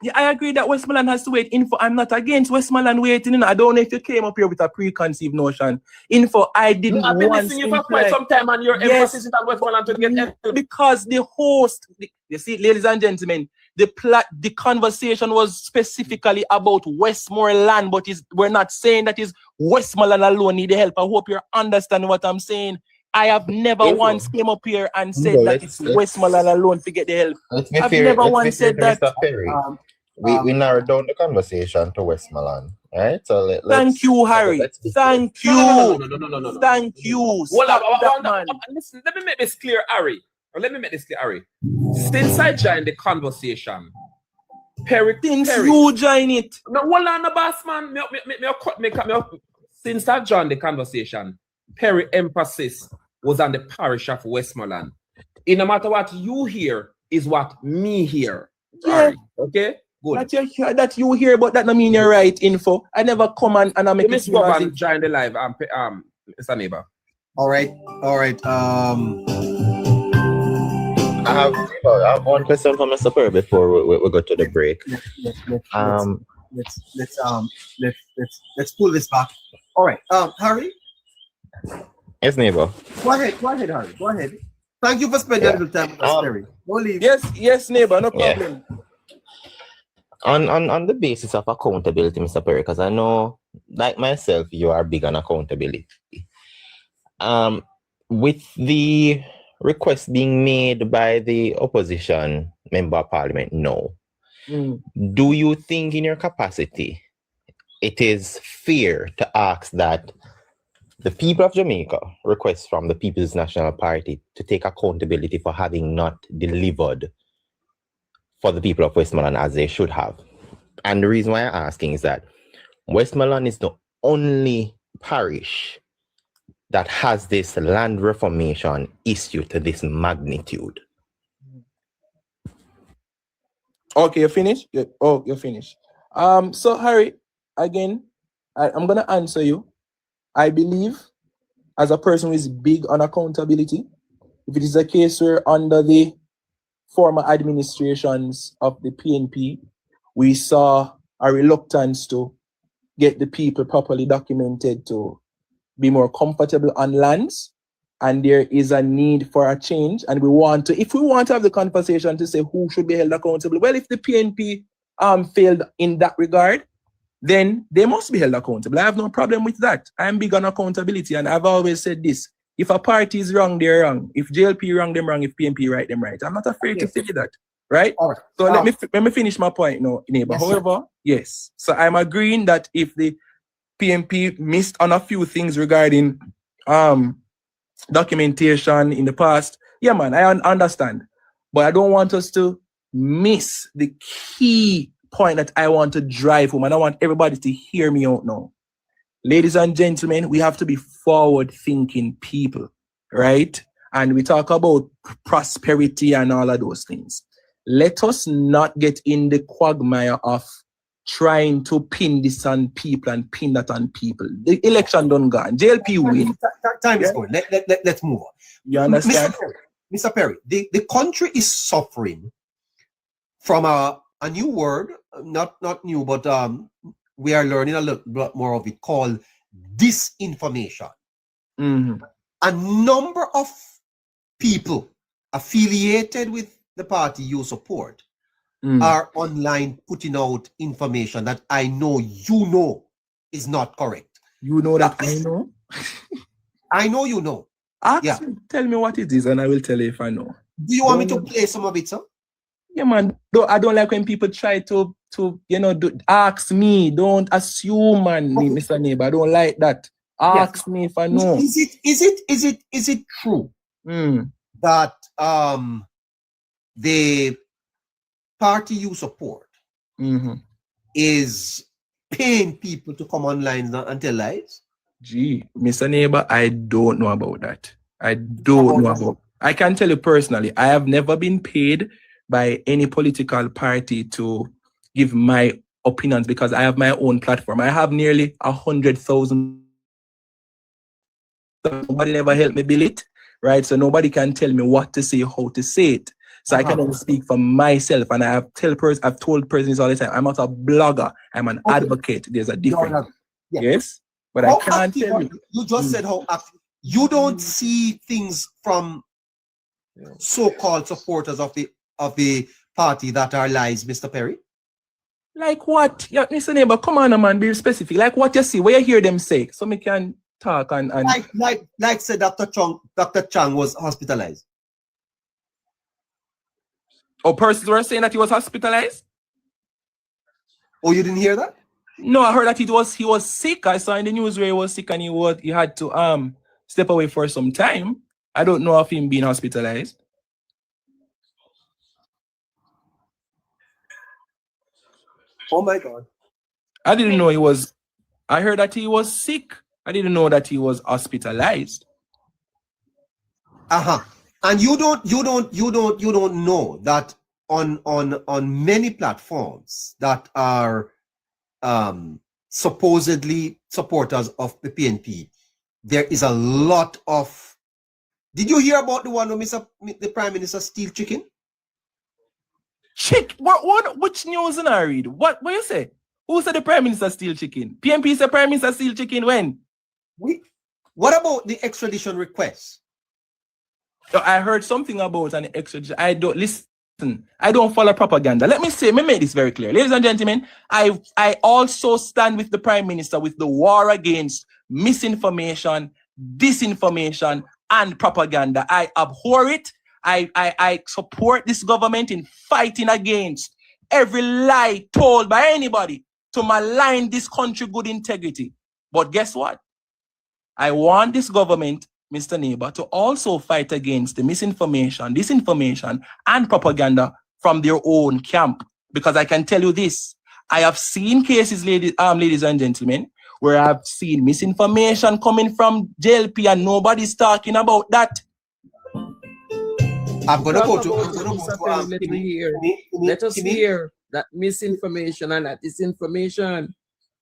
Yeah, I agree that Westmoreland has to wait. Info, I'm not against Westmoreland waiting. I don't know if you came up here with a preconceived notion. Info, I didn't want to. I've been listening you for quite some time and your emphasis is on Westmoreland to get help. Because the host, you see, ladies and gentlemen, the conversation was specifically about Westmoreland, but we're not saying that is Westmoreland alone need the help. I hope you're understanding what I'm saying. I have never once came up here and said that it's Westmoreland alone to get the help. I've never once said that. Mr. Perry, we narrowed down the conversation to Westmoreland, right? So thank you, Harry. Thank you. No. Thank you. Listen, let me make this clear, Harry. Since I joined the conversation, Perry. You join it. No, hold on, boss man. Since I joined the conversation, Perry emphasis was on the parish of Westmoreland. No matter what you hear is what me hear. Yeah. Right. Okay? Good. That you hear, but that don't mean you're right, info. I never come and I make it go and join the live, Mr. Neighbour. All right. I have one question for Mr. Perry before we go to the break. Let's pull this back. All right. Harry, Yes, neighbor. go ahead, Harry. Go ahead. Thank you for spending a little time with us, Perry. Don't leave. Yes, neighbor, no Yeah. problem. On the basis of accountability, Mr. Perry, because I know, like myself, you are big on accountability. With the request being made by the opposition member of parliament, no. Do you think in your capacity it is fair to ask that the people of Jamaica request from the People's National Party to take accountability for having not delivered for the people of Westmoreland as they should have? And the reason why I'm asking is that Westmoreland is the only parish that has this land reformation issue to this magnitude. Okay, you finished? You're finished. So Harry, again, I'm gonna answer you. I believe, as a person who is big on accountability, if it is a case where under the former administrations of the PNP, we saw a reluctance to get the people properly documented to be more comfortable on lands, and there is a need for a change, and if we want to have the conversation to say who should be held accountable, well, if the PNP failed in that regard, then they must be held accountable. I have no problem with that. I'm big on accountability, and I've always said this: if a party is wrong, they're wrong. If JLP wrong, them wrong. If PNP right, them right. I'm not afraid to say that, right? All right. So let me finish my point now, neighbor. Yes, however, yes. So I'm agreeing that if the PNP missed on a few things regarding documentation in the past, yeah, man, I understand. But I don't want us to miss the key point that I want to drive home, and I want everybody to hear me out now. Ladies and gentlemen, we have to be forward-thinking people, right? And we talk about prosperity and all of those things. Let us not get in the quagmire of trying to pin this on people and pin that on people. The election done gone. JLP win. Time is going. Let's move on. You understand? Mr. Perry, the country is suffering from a new word, not new, but we are learning a lot more of it, called disinformation. Mm-hmm. A number of people affiliated with the party you support are online putting out information that I know you know is not correct. You know that I know? I know you know. Tell me what it is and I will tell you if I know. Do you want me to play some of it, sir? Yeah, man. I don't like when people try to ask me. Don't assume, man, Mr. Neighbor. I don't like that. Ask me if I know. Is it true that the party you support is paying people to come online and tell lies? Gee, Mr. Neighbor, I don't know about that. I can tell you personally, I have never been paid by any political party to give my opinions because I have my own platform. I have nearly 100,000. Nobody ever helped me build it, right? So nobody can tell me what to say, how to say it. So I can only speak for myself, and I've told persons all the time, I'm not a blogger, I'm an advocate. There's a difference. Yes, but how I can't tell you. You just said how active. You don't see things from so-called supporters of the party that are lies, Mr. Perry? Like what? Yeah, Mr. Neighbor, come on, man, be specific. Like what you see, where you hear them say, so me can talk and like said Dr. Chang was hospitalized. Oh, persons were saying that he was hospitalized? Oh, you didn't hear that? No, I heard that he was sick. I saw in the news where he was sick and he had to step away for some time. I don't know of him being hospitalized. Oh my God. I didn't know I heard that he was sick. I didn't know that he was hospitalized. And you don't know that on many platforms that are supposedly supporters of the PNP, there is a lot of. Did you hear about the one where the Prime Minister steal chicken? What? Which news did I read? What you say? Who said the Prime Minister steal chicken? PMP said Prime Minister steal chicken when? What about the extradition request? I heard something about an extradition. I don't listen. I don't follow propaganda. Let me make this very clear. Ladies and gentlemen, I also stand with the Prime Minister with the war against misinformation, disinformation, and propaganda. I abhor it. I support this government in fighting against every lie told by anybody to malign this country good integrity. But guess what? I want this government, Mr. Neighbour, to also fight against the misinformation, disinformation, and propaganda from their own camp. Because I can tell you this, I have seen cases, ladies and gentlemen, where I've seen misinformation coming from JLP and nobody's talking about that. I'm going to go to... Let us hear that misinformation and that disinformation.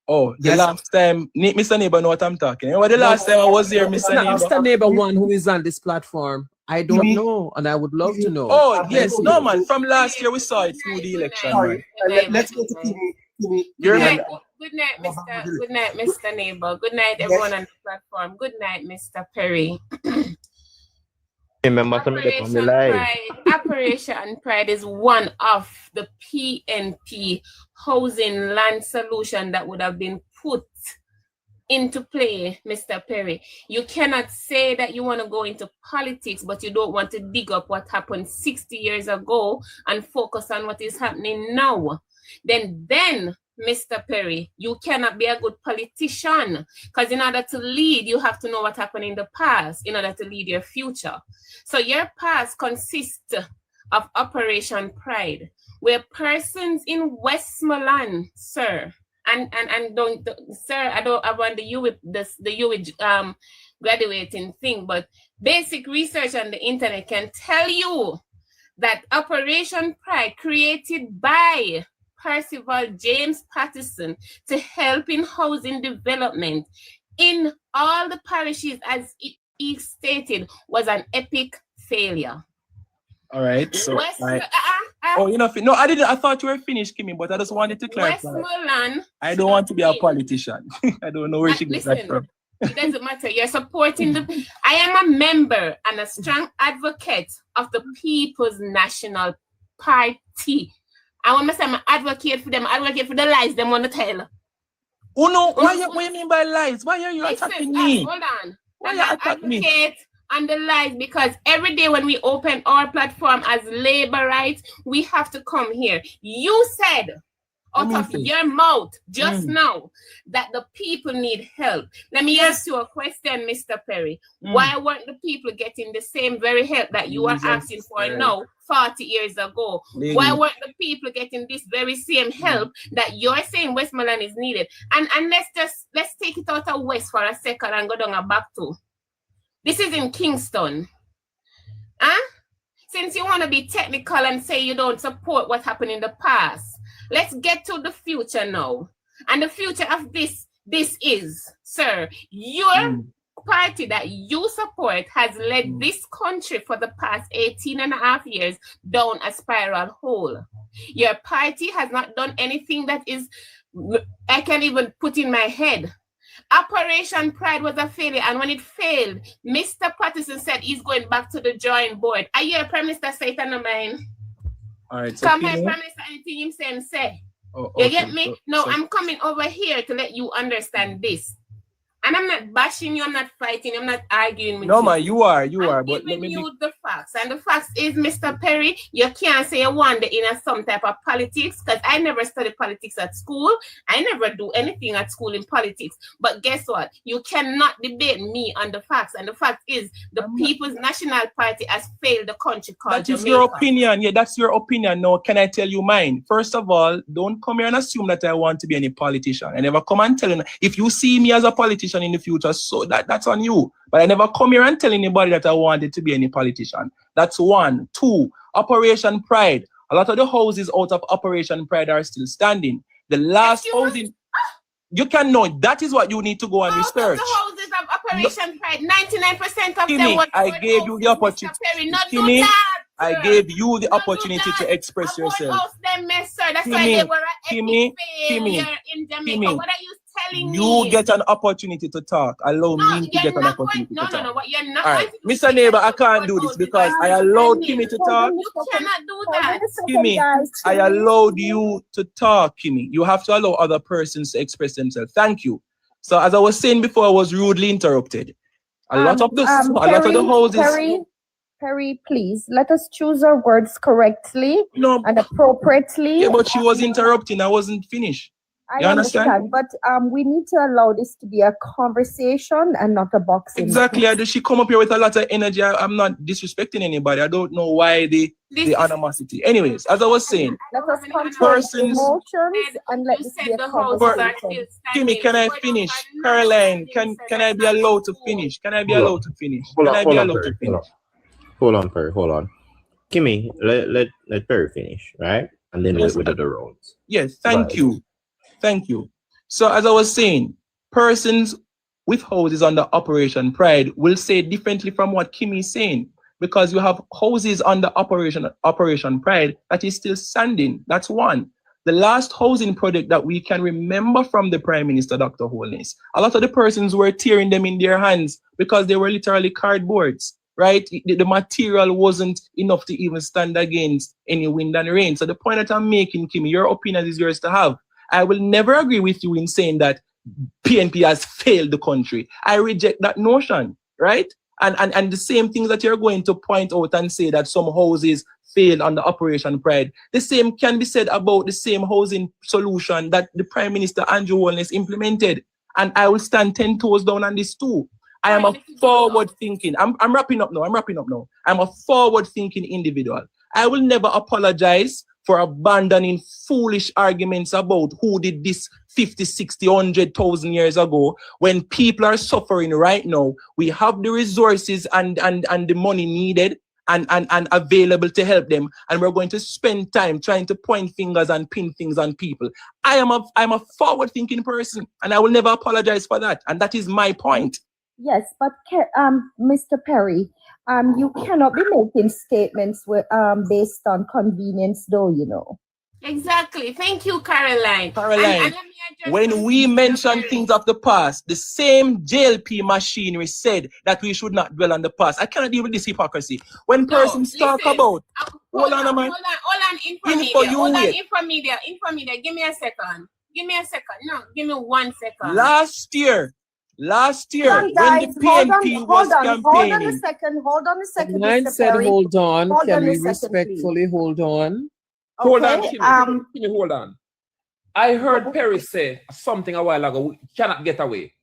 Oh, the last time, Mr. Neighbour know what I'm talking. You know, the last time I was here, Mr. Neighbour. Mr. Neighbour one who is on this platform. I don't know, and I would love to know. Oh, yes. No, man. From last year, we saw it through the election. Let's go to Kimmy. Good night, Mr. Neighbour. Good night, everyone on the platform. Good night, Mr. Perry. Operation Pride is one of the PNP housing land solution that would have been put into play, Mr. Perry. You cannot say that you want to go into politics, but you don't want to dig up what happened 60 years ago and focus on what is happening now. Then, Mr. Perry, you cannot be a good politician, because in order to lead, you have to know what happened in the past in order to lead your future. So your past consists of Operation Pride, where persons in Westmoreland, sir, and don't, sir, I want you with graduating thing, but basic research on the internet can tell you that Operation Pride, created by Percival James Patterson to help in housing development in all the parishes, as he stated, was an epic failure. All right. So no, I didn't. I thought you were finished, Kimmy, but I just wanted to clarify. Westmoreland. I don't want to be a politician. I don't know where she gets that from. It doesn't matter. You're supporting the. I am a member and a strong advocate of the People's National Party. I want to say I'm an advocate for them. Advocate for the lies they want to tell. Oh no! What you mean by lies? Why are you attacking me? Hold on. Why are you attacking me? And the lies, because every day when we open our platform as labor rights, we have to come here. You said out of your mouth just now that the people need help. Let me ask you a question, Mr. Perry. Why weren't the people getting the same very help that you are asking for now 40 years ago? Why weren't the people getting this very same help that you're saying Westmoreland is needed? And let's take it out of West for a second and go down back to. This is in Kingston. Since you want to be technical and say you don't support what happened in the past, let's get to the future now. And the future of this is, sir, your party that you support has led this country for the past 18 and a half years down a spiral hole. Your party has not done anything that is, I can't even put in my head. Operation Pride was a failure, and when it failed, Mr. Patterson said he's going back to the drawing board. I hear Prime Minister say it on the mind. All right. So come here, Prime Minister, anything him say. You get me? No, I'm coming over here to let you understand this. And I'm not bashing you, I'm not fighting, I'm not arguing with you. No, man, you are. I'm giving you the facts. And the facts is, Mr. Perry, you can't say you wander in some type of politics, because I never studied politics at school. I never do anything at school in politics. But guess what? You cannot debate me on the facts. And the fact is, the People's National Party has failed the country called Jamaica. That is your opinion. Yeah, that's your opinion. Now, can I tell you mine? First of all, don't come here and assume that I want to be any politician. I never come and tell you. If you see me as a politician in the future, so that's on you. But I never come here and tell anybody that I wanted to be any politician. That's one. Two, Operation Pride. A lot of the houses out of Operation Pride are still standing. The last housing, you can know. That is what you need to go and research. The houses have Operation Pride. 99% of them Kimmy, was I gave you the opportunity. Perry. Not do Kimmy, that. I gave you the opportunity to express yourself. Them mess, sir. That's why they were at Kimmy, failure in Jamaica. Kimmy, What are you telling me? you get an opportunity to talk. Allow me to get an opportunity to talk. No. What you're not. All right, Mr. Neighbor, I can't do this because I allowed Kimmy to talk. You cannot do that. Kimmy, I allowed you to talk, Kimmy. You have to allow other persons to express themselves. Thank you. So as I was saying before, I was rudely interrupted. A lot of the houses. Perry, please let us choose our words correctly and appropriately. Yeah, but she was interrupting. I wasn't finished. You understand? But we need to allow this to be a conversation and not a boxing. Exactly. She come up here with a lot of energy. I'm not disrespecting anybody. I don't know why the animosity. Anyways, as I was saying, let us control emotions and let this be a conversation. Kimmy, can I finish? Caroline, can I be allowed to finish? Can I be allowed to finish? Hold on, Perry. Hold on. Kimmy, let Perry finish, right? And then we'll do the rounds. Yes, thank you. Thank you. So as I was saying, persons with houses under Operation Pride will say differently from what Kimmy is saying, because you have houses under Operation Pride that is still standing. That's one. The last housing project that we can remember from the Prime Minister, Dr. Holness, a lot of the persons were tearing them in their hands because they were literally cardboards. Right? The material wasn't enough to even stand against any wind and rain. So the point that I'm making, Kimmy, your opinion is yours to have. I will never agree with you in saying that PNP has failed the country. I reject that notion, right? And the same things that you're going to point out and say that some houses failed under Operation Pride, the same can be said about the same housing solution that the Prime Minister Andrew Holness implemented. And I will stand 10 toes down on this too. I am a forward-thinking. I'm wrapping up now. I'm a forward-thinking individual. I will never apologize for abandoning foolish arguments about who did this 50, 60, 100,000 years ago. When people are suffering right now, we have the resources and the money needed and available to help them. And we're going to spend time trying to point fingers and pin things on people. I'm a forward-thinking person, and I will never apologize for that. And that is my point. Yes, but Mr. Perry, you cannot be making statements based on convenience, though, you know. Exactly. Thank you, Caroline. Caroline, when we mention things of the past, the same JLP machinery said that we should not dwell on the past. I cannot deal with this hypocrisy. When persons talk about... Hold on, Infomedia. Give me a second. No, give me 1 second. Last year, when the PNP was campaigning. Hold on a second. Nine said Perry. hold on. Hold Can on we a second, respectfully hold on? Hold on, Okay, Kimmy, hold on. I heard Perry say something a while ago. We cannot get away.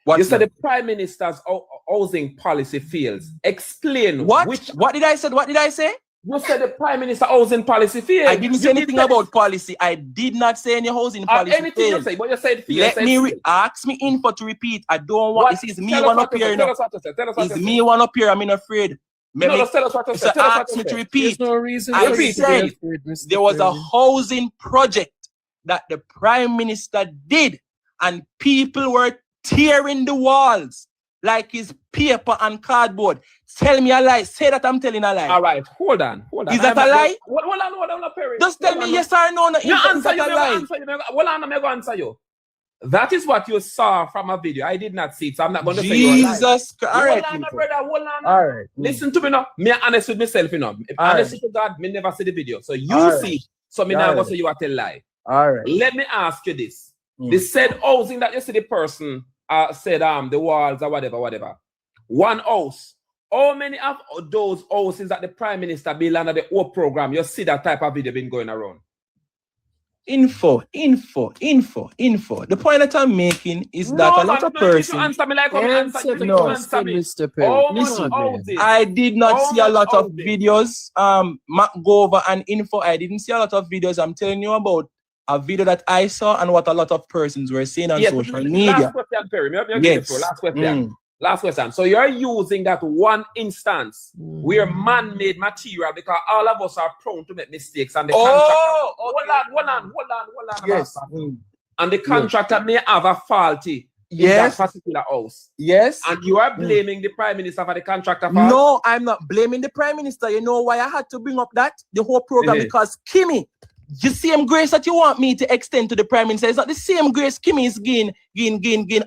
You said the Prime Minister's housing policy fails. Explain what did I say? What did I say? You said the Prime Minister housing policy fails. I didn't say anything about policy. I did not say any housing policy. Anything you say, but you said fails. Let me ask me info to repeat. I don't want. This is me one up here. It's me one up here. I'm not afraid. Ask me to repeat. There's no reason I to said there was a housing project that the Prime Minister did, and people were tearing the walls like his paper and cardboard. Tell me a lie. Say that I'm telling a lie. All right, hold on. Is that a lie? Hold on, Perry. Just tell me yes or no. Answer you. That is what you saw from a video. I did not see it, so I'm not going to say you're lying. Jesus Christ. All right, brother. Hold on. All right. Listen to me now. Me honest with myself, you know. Honest to God, me never see the video. So you see, so me now going to say you are tell lie. All right. Let me ask you this. The said housing that you see the person said the walls or whatever. One house. How many of those houses that the Prime Minister built under the old program, you see that type of video been going around? Info. The point that I'm making is that a lot of persons... Answer me like answer me. Mr. Perry. Listen, I did not see a lot of videos. Go over and info. I didn't see a lot of videos. I'm telling you about a video that I saw and what a lot of persons were saying on social media. Last question, Perry. Last question. Last question. So you're using that one instance where man-made material, because all of us are prone to make mistakes, and the contractor. Hold on. Yes. And the contractor may have a faulty in Yes. that particular house. Yes. And you are blaming the Prime Minister for the contractor. No, I'm not blaming the Prime Minister. You know why I had to bring up the whole program? Because Kimmy, the same grace that you want me to extend to the Prime Minister is not the same grace Kimmy is gain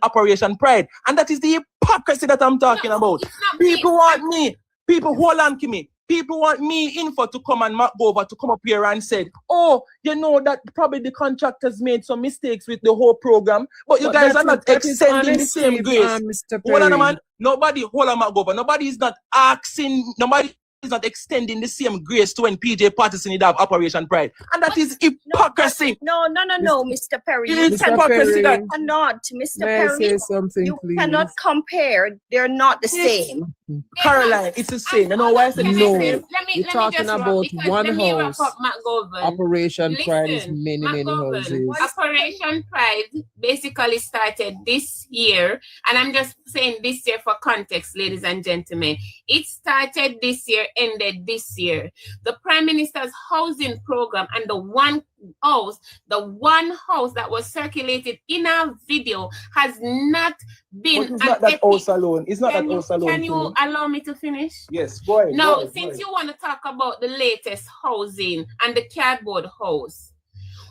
Operation Pride. And that is the hypocrisy that I'm talking about. People want me. People, hold on, Kimmy. People want me info to come and go over to come up here and said, oh, you know that probably the contractors made some mistakes with the whole program, but you guys are not extending the same grace. Mr. Hold on, man. Nobody, hold on, Magover. Nobody is not asking, nobody is not extending the same grace to when PJ Patterson did have Operation Pride. And that is hypocrisy. No, Mr. Perry. It's hypocrisy that Cannot, Mr. May I Perry. say something, You please? cannot compare. They're not the same. Caroline, it's the same. You know why I said No. it's You're talking about one house. Operation Pride is many houses. Operation Pride basically started this year, and I'm just saying this year for context, ladies and gentlemen. It started this year, ended this year. The Prime Minister's housing program and the one house that was circulated in our video has not been. It's not that house alone. It's not that house alone. Can you allow me to finish? Yes, go ahead. Now, since you want to talk about the latest housing and the cardboard house,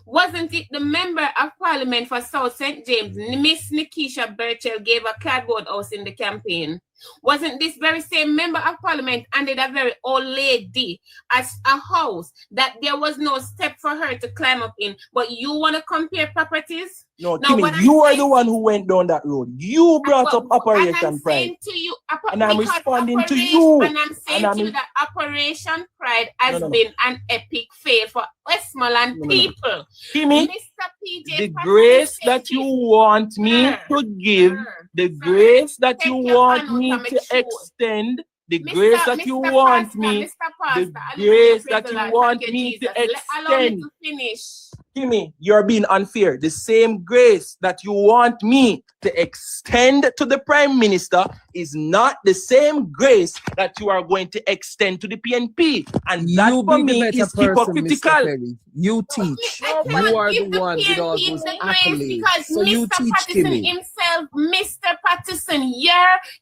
wasn't it the member of parliament for South St. James, Miss Nikisha Burchell, gave a cardboard house in the campaign? Wasn't this very same member of parliament handed a very old lady as a house that there was no step for her to climb up in? But you want to compare properties? No, Timmy, you are the one who went down that road. You brought up Operation Pride. And I'm responding to you. And I'm saying to you that Operation Pride has been an epic fail for Westmoreland people. Timmy, the grace that you want me to give, the grace that you want me to extend, the grace that you want me, the grace that you want me to extend. Kimmy, you're being unfair. The same grace that you want me to extend to the Prime Minister is not the same grace that you are going to extend to the PNP. And that for me is hypocritical. You teach. You are the one with all those accolades. Because So you Mr. teach Patterson Kimmy. himself, Mr. Patterson,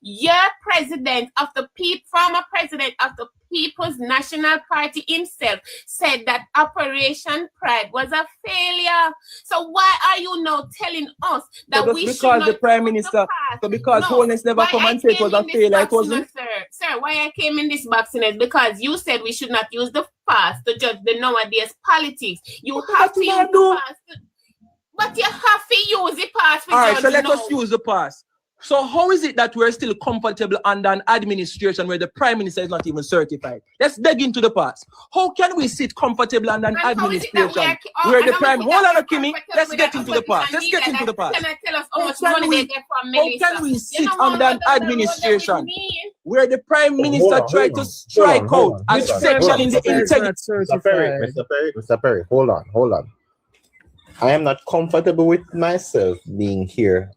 your president of the former president of the People's National Party himself said that Operation Pride was a failure. So why are you now telling us that we should not the Prime Minister, so because Holness never come and say it was a failure, it wasn't? Sir, why I came in this box in it? Because you said we should not use the past to judge the nowadays politics. You have to use the past. But you have to use the past. All right, so let us use the past. So how is it that we're still comfortable under an administration where the Prime Minister is not even certified? Let's dig into the past. How can we sit comfortable under an administration where the Prime... Hold on, Kimmy. Let's get into the past. Let's get into the past. How can we sit under an administration where the Prime Minister tried to strike out a section in the integrity? Mr. Perry, hold on. I am not comfortable with myself being here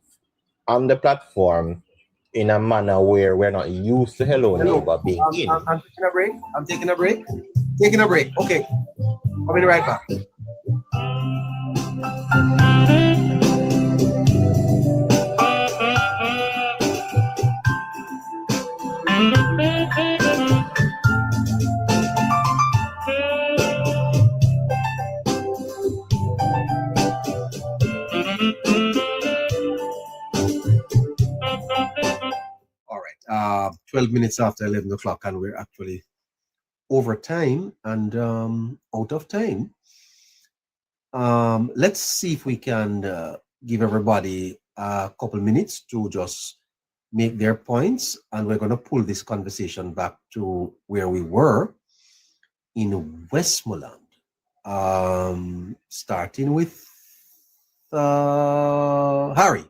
on the platform in a manner where we're not used to Hello Neighbor being in. I'm taking a break. Taking a break. Okay. Coming right back. All right. 12 minutes after 11 o'clock, and we're actually over time and out of time. Let's see if we can give everybody a couple minutes to just make their points, and we're going to pull this conversation back to where we were in Westmoreland, starting with Harry.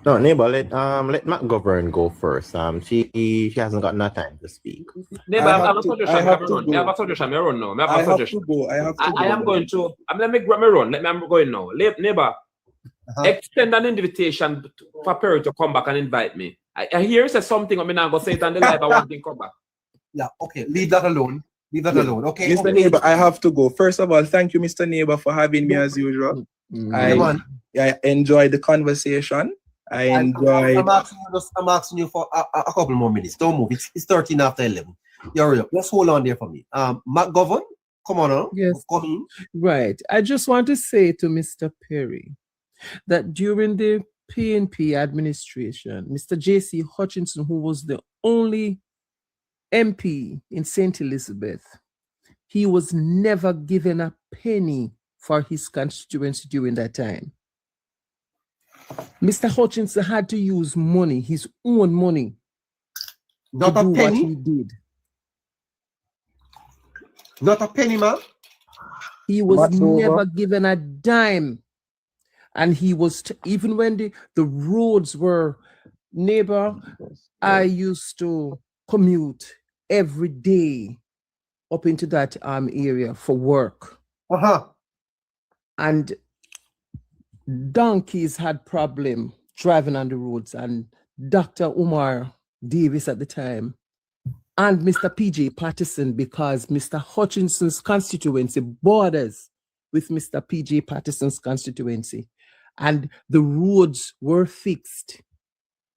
No, Neighbor, let McGovern go first. She hasn't got enough time to speak. Neighbor, I have a suggestion. I have a suggestion. I run now. I have to go. I am going to. Let me run. I'm going now. Neighbor, extend an invitation for Perry to come back and invite me. I hear say something. I'm not going to say it on the live. I want him to come back. Yeah. Okay. Leave that alone. Okay. Mr. Neighbor, I have to go. First of all, thank you, Mr. Neighbor, for having me as usual. I enjoyed the conversation. I'm asking you for a couple more minutes. Don't move. It's 13 after 11. Just hold on there for me. McGovern, come on now. Yes. Come in. Right. I just want to say to Mr. Perry that during the PNP administration, Mr. J.C. Hutchinson, who was the only MP in St. Elizabeth, he was never given a penny for his constituency during that time. Mr. Hutchinson had to use money, his own money, not to a do penny? what he did. Not a penny, man? He was never given a dime. And he was, even when the roads were Neighbour, I used to commute every day up into that area for work. And donkeys had problem driving on the roads, and Dr. Umar Davis at the time and Mr. PJ Patterson, because Mr. Hutchinson's constituency borders with Mr. PJ Patterson's constituency, and the roads were fixed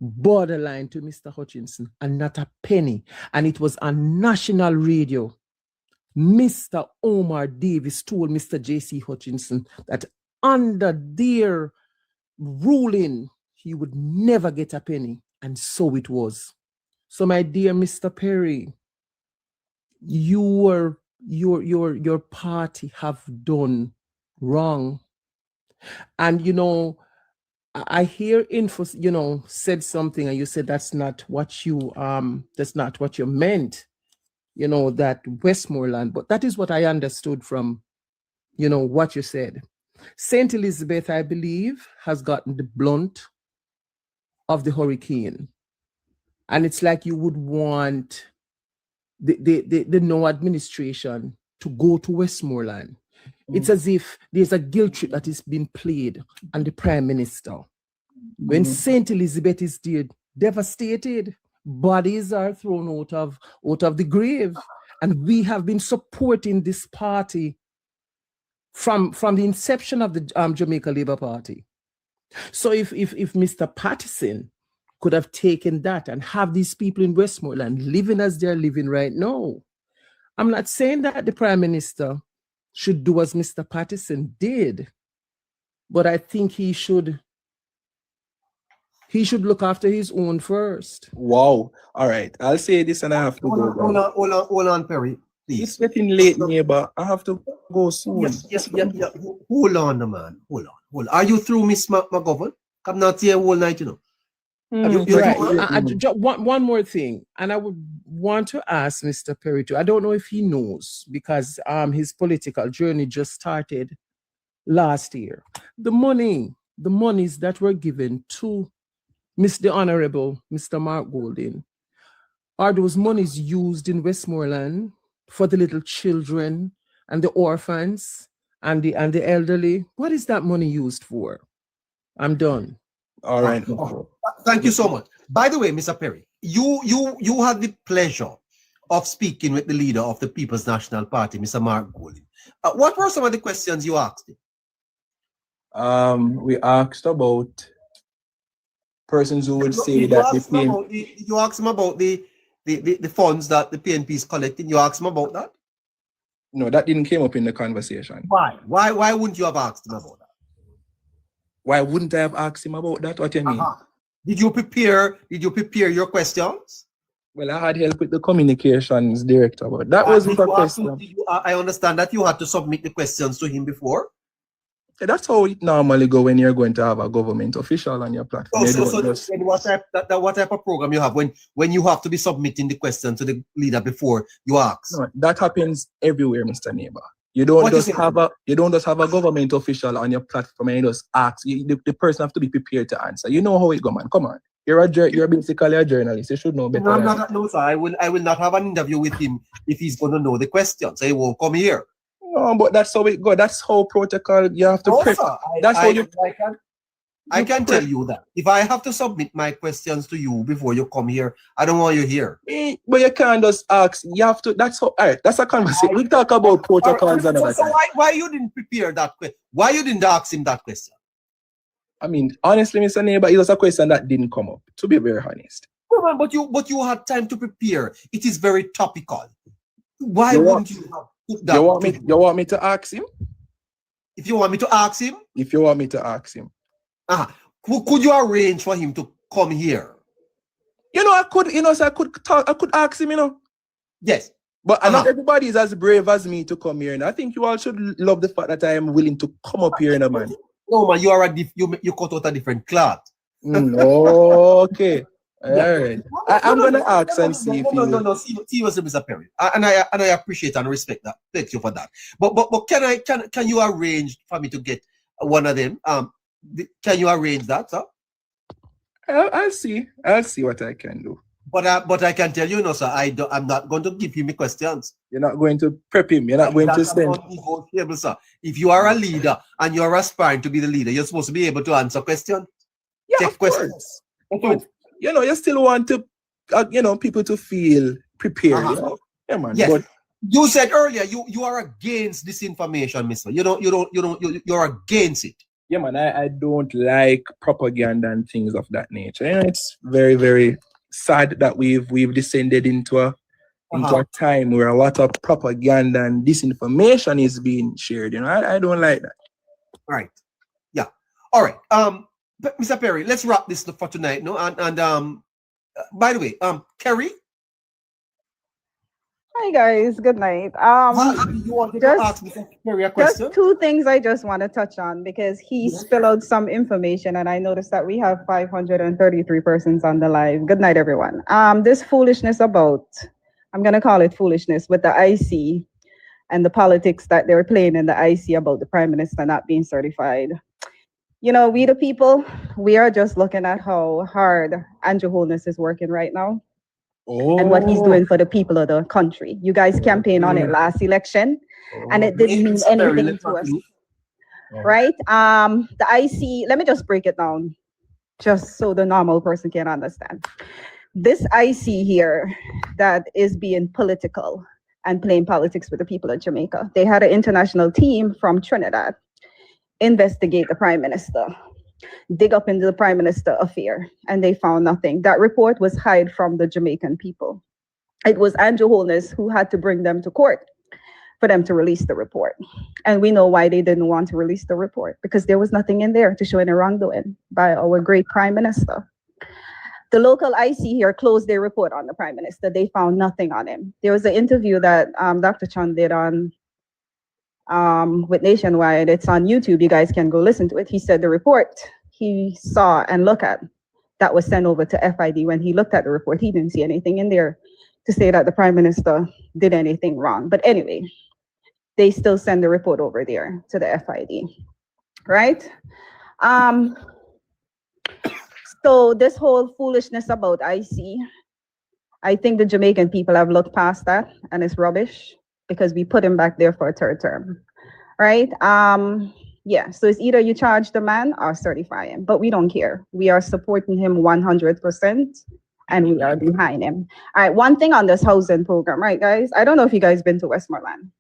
borderline to Mr. Hutchinson, and not a penny. And it was on national radio. Mr. Omar Davis told Mr. J.C. Hutchinson that under their ruling, he would never get a penny. And so it was. So, my dear Mr. Perry, your party have done wrong. And, you know, I hear Info, you know, said something, and you said that's not what you meant, you know, that Westmoreland, but that is what I understood from, you know, what you said. St. Elizabeth, I believe, has gotten the blunt of the hurricane. And it's like you would want the no administration to go to Westmoreland. It's as if there's a guilt trip that is being played on the Prime Minister. When St. Elizabeth is devastated, bodies are thrown out of the grave. And we have been supporting this party from the inception of the Jamaica Labour Party. So if Mr. Patterson could have taken that and have these people in Westmoreland living as they're living right now, I'm not saying that the Prime Minister should do as Mr. Patterson did, but I think he should look after his own first. Wow. All right. I'll say this and I have to go. Hold on, Perry, please. It's getting late, Neighbour. I have to go soon. Yes. Hold on, man. Hold on. Are you through, Miss McGovern? I'm not here all night, you know. One more thing, and I would want to ask Mr. Perry too. I don't know if he knows, because his political journey just started last year. The monies that were given to the Honorable Mr. Mark Golding, are those monies used in Westmoreland for the little children and the orphans and the elderly? What is that money used for? I'm done. All right. Thank you so much. By the way, Mr. Perry, you had the pleasure of speaking with the leader of the People's National Party, Mr. Mark Golding. What were some of the questions you asked him? We asked about persons who would say that you asked him about the funds that the PNP is collecting. You asked him about that? No, that didn't come up in the conversation. Why? Why wouldn't you have asked him about that? Why wouldn't I have asked him about that? What do you mean? Did you prepare your questions? Well, I had help with the communications director, but that wasn't a question. I understand that you had to submit the questions to him before. That's how it normally go when you're going to have a government official on your platform. What type of program you have when you have to be submitting the question to the leader before you ask? No, that happens everywhere, Mr. Neighbour. You don't just have a government official on your platform and you just ask. The person have to be prepared to answer. You know how it go, man. Come on. You're basically a journalist. You should know better. No, sir. I will not have an interview with him if he's going to know the questions. He won't come here. No, but that's how it go. That's how protocol you have to prep. I can tell you that if I have to submit my questions to you before you come here, I don't want you here. But you can't just ask. You have to. That's how. All right. That's a conversation. We talk about protocols and other things. Why you didn't prepare that question? Why you didn't ask him that question? I mean, honestly, Mr. Neighbor, it was a question that didn't come up. To be very honest. But you had time to prepare. It is very topical. Why wouldn't you have put that? You want me to ask him? If you want me to ask him? If you want me to ask him. Could you arrange for him to come here? I could ask him, Yes. But not everybody is as brave as me to come here. And I think you all should love the fact that I am willing to come up here, man. No, man, you cut out a different cloth. Okay. All right. I'm gonna ask and see if No. Seriously, Mr. Perry. And I appreciate and respect that. Thank you for that. But can you arrange for me to get one of them? Can you arrange that, sir? I'll see what I can do. But I can tell you, sir, I'm not going to give him the questions. You're not going to prep him. You're not going to send. Sir. If you are a leader and you're aspiring to be the leader, you're supposed to be able to answer questions. Yeah, take of questions. But, you still want to, people to feel prepared. Yeah, man. Yes. But you said earlier you are against disinformation, mister. You're against it. Yeah, man. I don't like propaganda and things of that nature. It's very, very sad that we've descended into a time where a lot of propaganda and disinformation is being shared. I don't like that. Right. Yeah. All right. Mr. Perry, let's wrap this for tonight. No, and by the way, Kerry. Hi guys, good night. You wanted to ask Mr. Perry a question? Just two things I just want to touch on because he spilled out some information and I noticed that we have 533 persons on the live. Good night, everyone. This foolishness about, I'm gonna call it foolishness with the IC and the politics that they're playing in the IC about the Prime Minister not being certified. We the people, we are just looking at how hard Andrew Holness is working right now. And what he's doing for the people of the country. You guys campaigned on it last election, and it didn't mean anything to us, right? The IC, let me just break it down, just so the normal person can understand. This IC here that is being political and playing politics with the people of Jamaica, they had an international team from Trinidad investigate the Prime Minister, dig up into the Prime Minister affair, and they found nothing. That report was hid from the Jamaican people. It was Andrew Holness who had to bring them to court for them to release the report. And we know why they didn't want to release the report, because there was nothing in there to show any wrongdoing by our great Prime Minister. The local IC here closed their report on the Prime Minister. They found nothing on him. There was an interview that Dr. Chan did on with Nationwide. It's on YouTube. You guys can go listen to it. He said the report he saw and looked at that was sent over to FID. When he looked at the report, he didn't see anything in there to say that the Prime Minister did anything wrong. But anyway, they still send the report over there to the FID, right? So this whole foolishness about IC, I think the Jamaican people have looked past that, and it's rubbish because we put him back there for a third term, right? Yeah, so it's either you charge the man or certify him, but we don't care. We are supporting him 100% and we are behind him. All right, one thing on this housing program, right, guys? I don't know if you guys been to Westmoreland,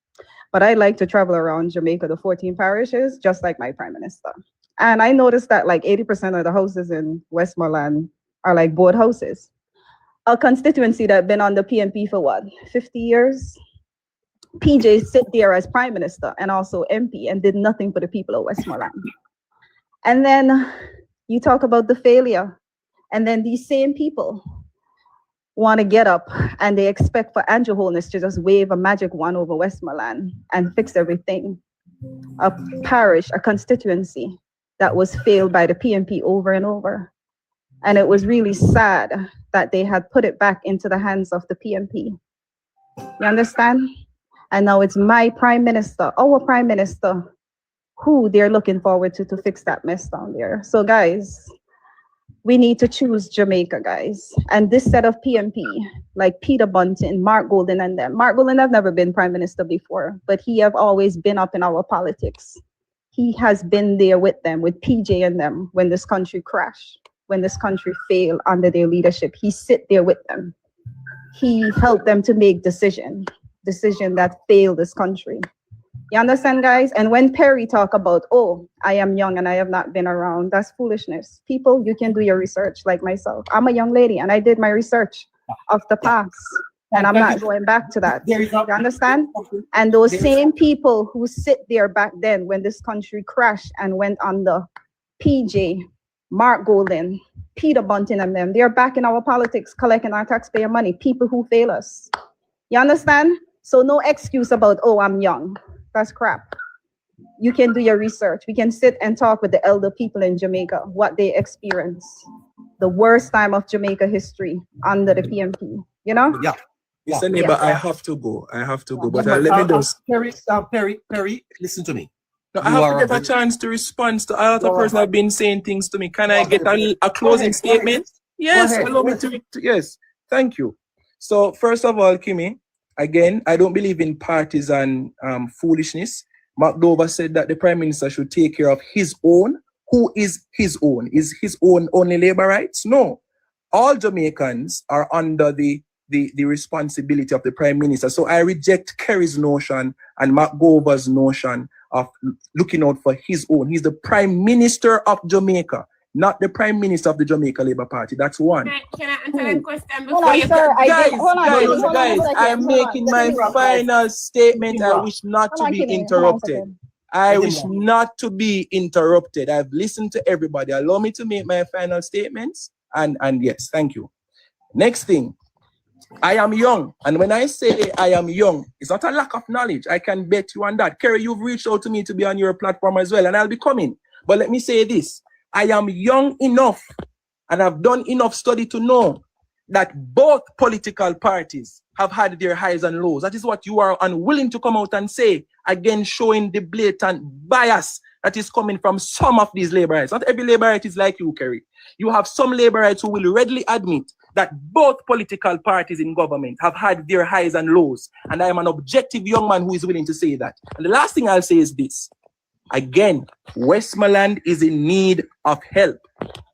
but I like to travel around Jamaica, the 14 parishes, just like my Prime Minister. And I noticed that like 80% of the houses in Westmoreland are like board houses. A constituency that been on the PNP for what, 50 years? PJ sit there as Prime Minister and also MP and did nothing for the people of Westmoreland. And then you talk about the failure, and then these same people want to get up and they expect for Andrew Holness to just wave a magic wand over Westmoreland and fix everything. A parish, a constituency that was failed by the PNP over and over. And it was really sad that they had put it back into the hands of the PNP. You understand? And now it's my Prime Minister, our Prime Minister, who they're looking forward to fix that mess down there. So guys, we need to choose Jamaica, guys. And this set of PNP, like Peter Bunting, Mark Golden and them. Mark Golden have never been Prime Minister before, but he have always been up in our politics. He has been there with them, with PJ and them, when this country crashed, when this country failed under their leadership. He sit there with them. He helped them to make decision that failed this country. You understand, guys? And when Perry talk about, oh, I am young and I have not been around, that's foolishness. People, you can do your research like myself. I'm a young lady and I did my research of the past. And I'm not going back to that. You understand? And those same people who sit there back then when this country crashed and went under PJ, Mark Golden, Peter Bunting and them, they're back in our politics, collecting our taxpayer money, people who fail us. You understand? So no excuse about, oh, I'm young. That's crap. You can do your research. We can sit and talk with the elder people in Jamaica, what they experienced. The worst time of Jamaica history under the PMP, you know? Yeah. Mr. Neighbour, I have to go. But let me just... Perry, listen to me. No, I have to get a chance to respond to a lot of persons have been saying things to me. Can I get a closing statement? Yes, allow me to. Yes, thank you. So first of all, Kimmy, again, I don't believe in partisan foolishness. Mark Dover said that the Prime Minister should take care of his own. Who is his own? Is his own only labor rights? No. All Jamaicans are under the responsibility of the Prime Minister. So I reject Kerry's notion and Mark Dover's notion of looking out for his own. He's the Prime Minister of Jamaica, not the Prime Minister of the Jamaica Labour Party. That's one. Can I answer that question before you... Guys, I'm making my final statement. I wish not to be interrupted. I wish not to be interrupted. I've listened to everybody. Allow me to make my final statements. And yes, thank you. Next thing. I am young, and when I say I am young, it's not a lack of knowledge. I can bet you on that. Kerry, you've reached out to me to be on your platform as well, and I'll be coming. But let me say this. I am young enough, and I've done enough study to know that both political parties have had their highs and lows. That is what you are unwilling to come out and say, again, showing the blatant bias that is coming from some of these laborites. Not every laborite is like you, Kerry. You have some laborites who will readily admit that both political parties in government have had their highs and lows. And I am an objective young man who is willing to say that. And the last thing I'll say is this. Again, Westmoreland is in need of help.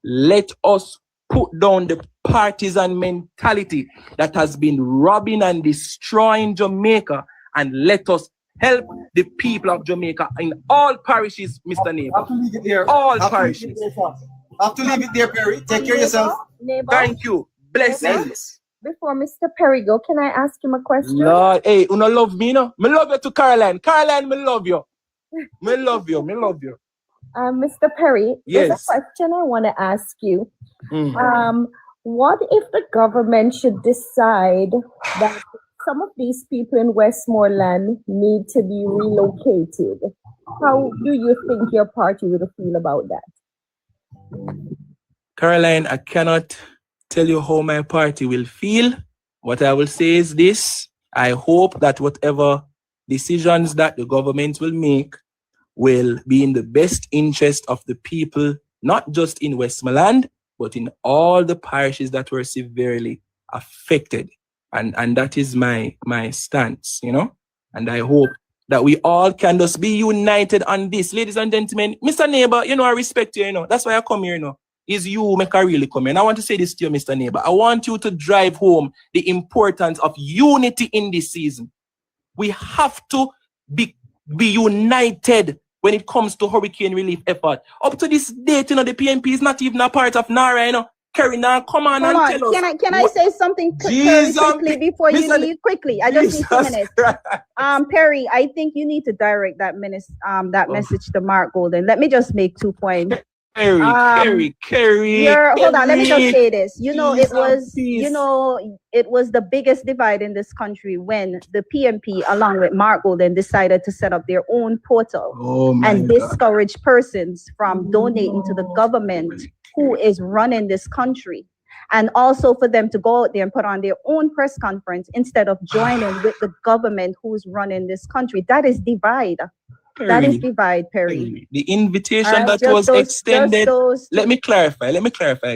Let us put down the partisan mentality that has been robbing and destroying Jamaica, and let us help the people of Jamaica in all parishes, Mr. Neighbour. Have to leave it there. All parishes. Have to leave it there, Perry. Take care of yourself. Neighbour, Thank you. Blessings. before Mr. Perry go, can I ask him a question? Lord, hey, you don't love me, no? Me love you to Caroline. Caroline, me love you. Me love you. Me love you. Mr. Perry, Yes. there's a question I want to ask you. What if the government should decide that some of these people in Westmoreland need to be relocated? How do you think your party would feel about that? Caroline, I cannot tell you how my party will feel. What I will say is this. I hope that whatever decisions that the government will make will be in the best interest of the people, not just in Westmoreland, but in all the parishes that were severely affected. And that is my stance, you know? And I hope that we all can just be united on this. Ladies and gentlemen, Mr. Neighbour, you know, I respect you, you know. That's why I come here, you know. Is you make I really come here. And I want to say this to you, Mr. Neighbour. I want you to drive home the importance of unity in this season. We have to be united when it comes to hurricane relief effort. Up to this date, you know, the PNP is not even a part of NARA, you know. Kerry, now come on and tell us. Can I say something quickly before you leave? Quickly, I just need 2 minutes. Perry, I think you need to direct that message to Mark Golden. Let me just make 2 points. Kerry. Hold on, let me just say this. You know, it was the biggest divide in this country when the PMP, along with Mark Golden, decided to set up their own portal and discourage persons from donating to the government who is running this country. And also for them to go out there and put on their own press conference instead of joining with the government who's running this country. That is divide. That is Perry, divide, Perry. Perry, the invitation All right, that was just extended. those Let me clarify,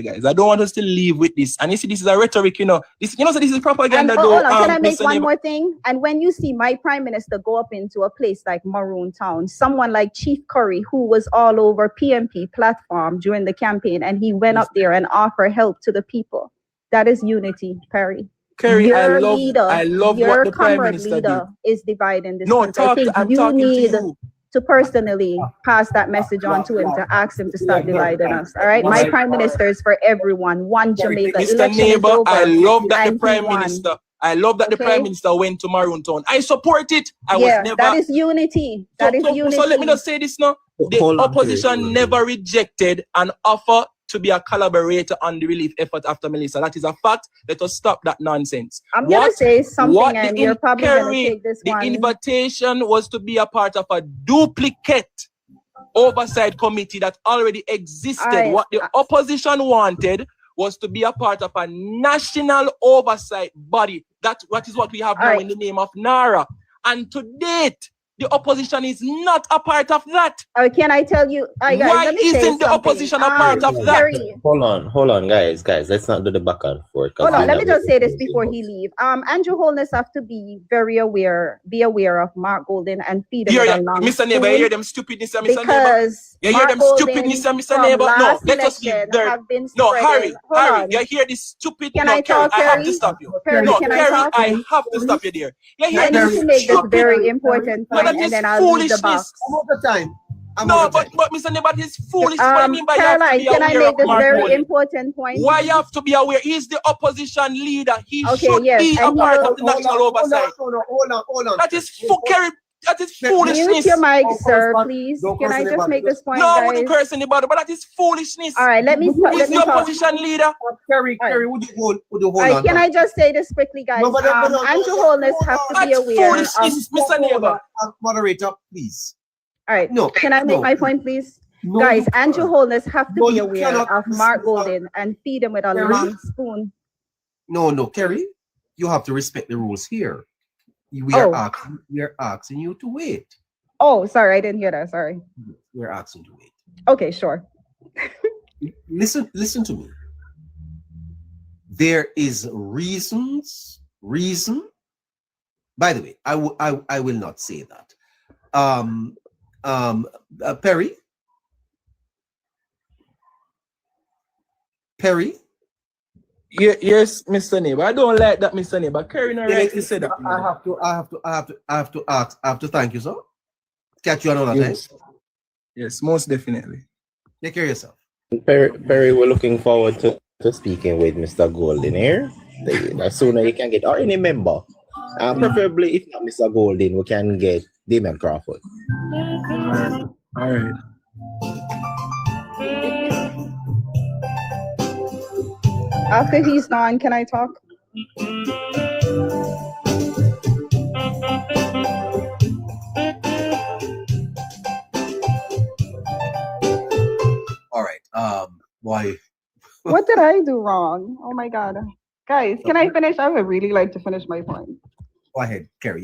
guys. I don't want us to leave with this. And you see, this is a rhetoric, This, so this is And propaganda. hold on, can I make Mr. one Neighbour. more thing? And when you see my prime minister go up into a place like Maroon Town, someone like Chief Curry, who was all over PMP platform during the campaign, and he went up there and offered help to the people. That is unity, Perry. Kerry, Your I love your what the Prime comrade Minister leader is dividing this No, country. I think you talking need to you. to personally pass that message on to him to ask him to stop dividing us. All right, my prime minister is for everyone. One Jamaica. Mr. Election is Neighbour, over, I love that the and Prime he won. Minister. I love that the Okay. Prime Minister went to Maroon Town. I support it. I was Yeah, never. that is unity. That is unity. So let me just say this now. The opposition never rejected an offer to be a collaborator on the relief effort after Melissa. That is a fact. Let us stop that nonsense. I'm gonna say something, and you're probably gonna Kerry, take this the one. invitation was to be a part of a duplicate oversight committee that already existed. What the opposition wanted was to be a part of a national oversight body. That is what we have now in the name of NARA. And to date, the opposition is not a part of that. Can I tell you? Guys, why let me say isn't the something. opposition a part of that? Perry, Hold on, guys. Let's not do the back and forth. hold on, let me just say this before he leave. Andrew Holness have to be very aware, of Mark Golden and feed him with a long Mr. Neighbour, spoon, you hear them stupidness, Mr. Neighbour? because You hear them stupidness, Mr. Neighbour? No, let us leave there. No, Harry, you hear this stupid? Can no, I Kerry, talk, I have Perry? to stop you. Perry, no, can I Kerry, talk? I have to stop you there. You hear I need this to make this stupid? very important No, point, that and is then I'll leave the box. foolishness. I'm over time. But Mr. Neighbour, it's foolish. What I mean by you have to Caroline, be can I aware make of this Mark very Golden? important point? Why you have to be aware? He's the opposition leader. He Okay, should yes, be a and part you- of the national oversight. Hold on. That is Kerry. That is Mute foolishness. your mic, Don't sir, curse, please. don't Can curse I just anybody. make this point, No, I guys? wouldn't curse anybody, but that is foolishness. All right, let me Who is the talk. opposition leader? Kerry, All right. Kerry, would you hold All right, on? can I just say this quickly, guys? No, but no, Andrew Holness have to be That's aware of. foolishness, Mr. Neighbour. Moderator, please. All right, No, can I make no. my point, please? No, Guys, you Andrew cannot. Holness have to No, be you aware cannot. of Mark Golden and feed him with a Kerry? long spoon. No, Kerry, you have to respect the rules here. We Oh. are asking you to wait. Oh, sorry, I didn't hear that. Sorry. We're asking you to wait. Okay, sure. Listen to me. There is reason. By the way, I will not say that. Perry. Yes, Mr. Neighbour. I don't like that, Mr. Neighbour. Kerry not right to say that. I have to thank you, sir. Catch you another time. Yes, most definitely. Take care of yourself. Perry, we're looking forward to speaking with Mr. Golden here. As soon as you can get, or any member. Preferably, if not Mr. Golden, we can get Damien Crawford. All right. After he's gone, can I talk? All right. Why? What did I do wrong? Oh my God. Guys, can I finish? I would really like to finish my point. Go ahead, Kerry.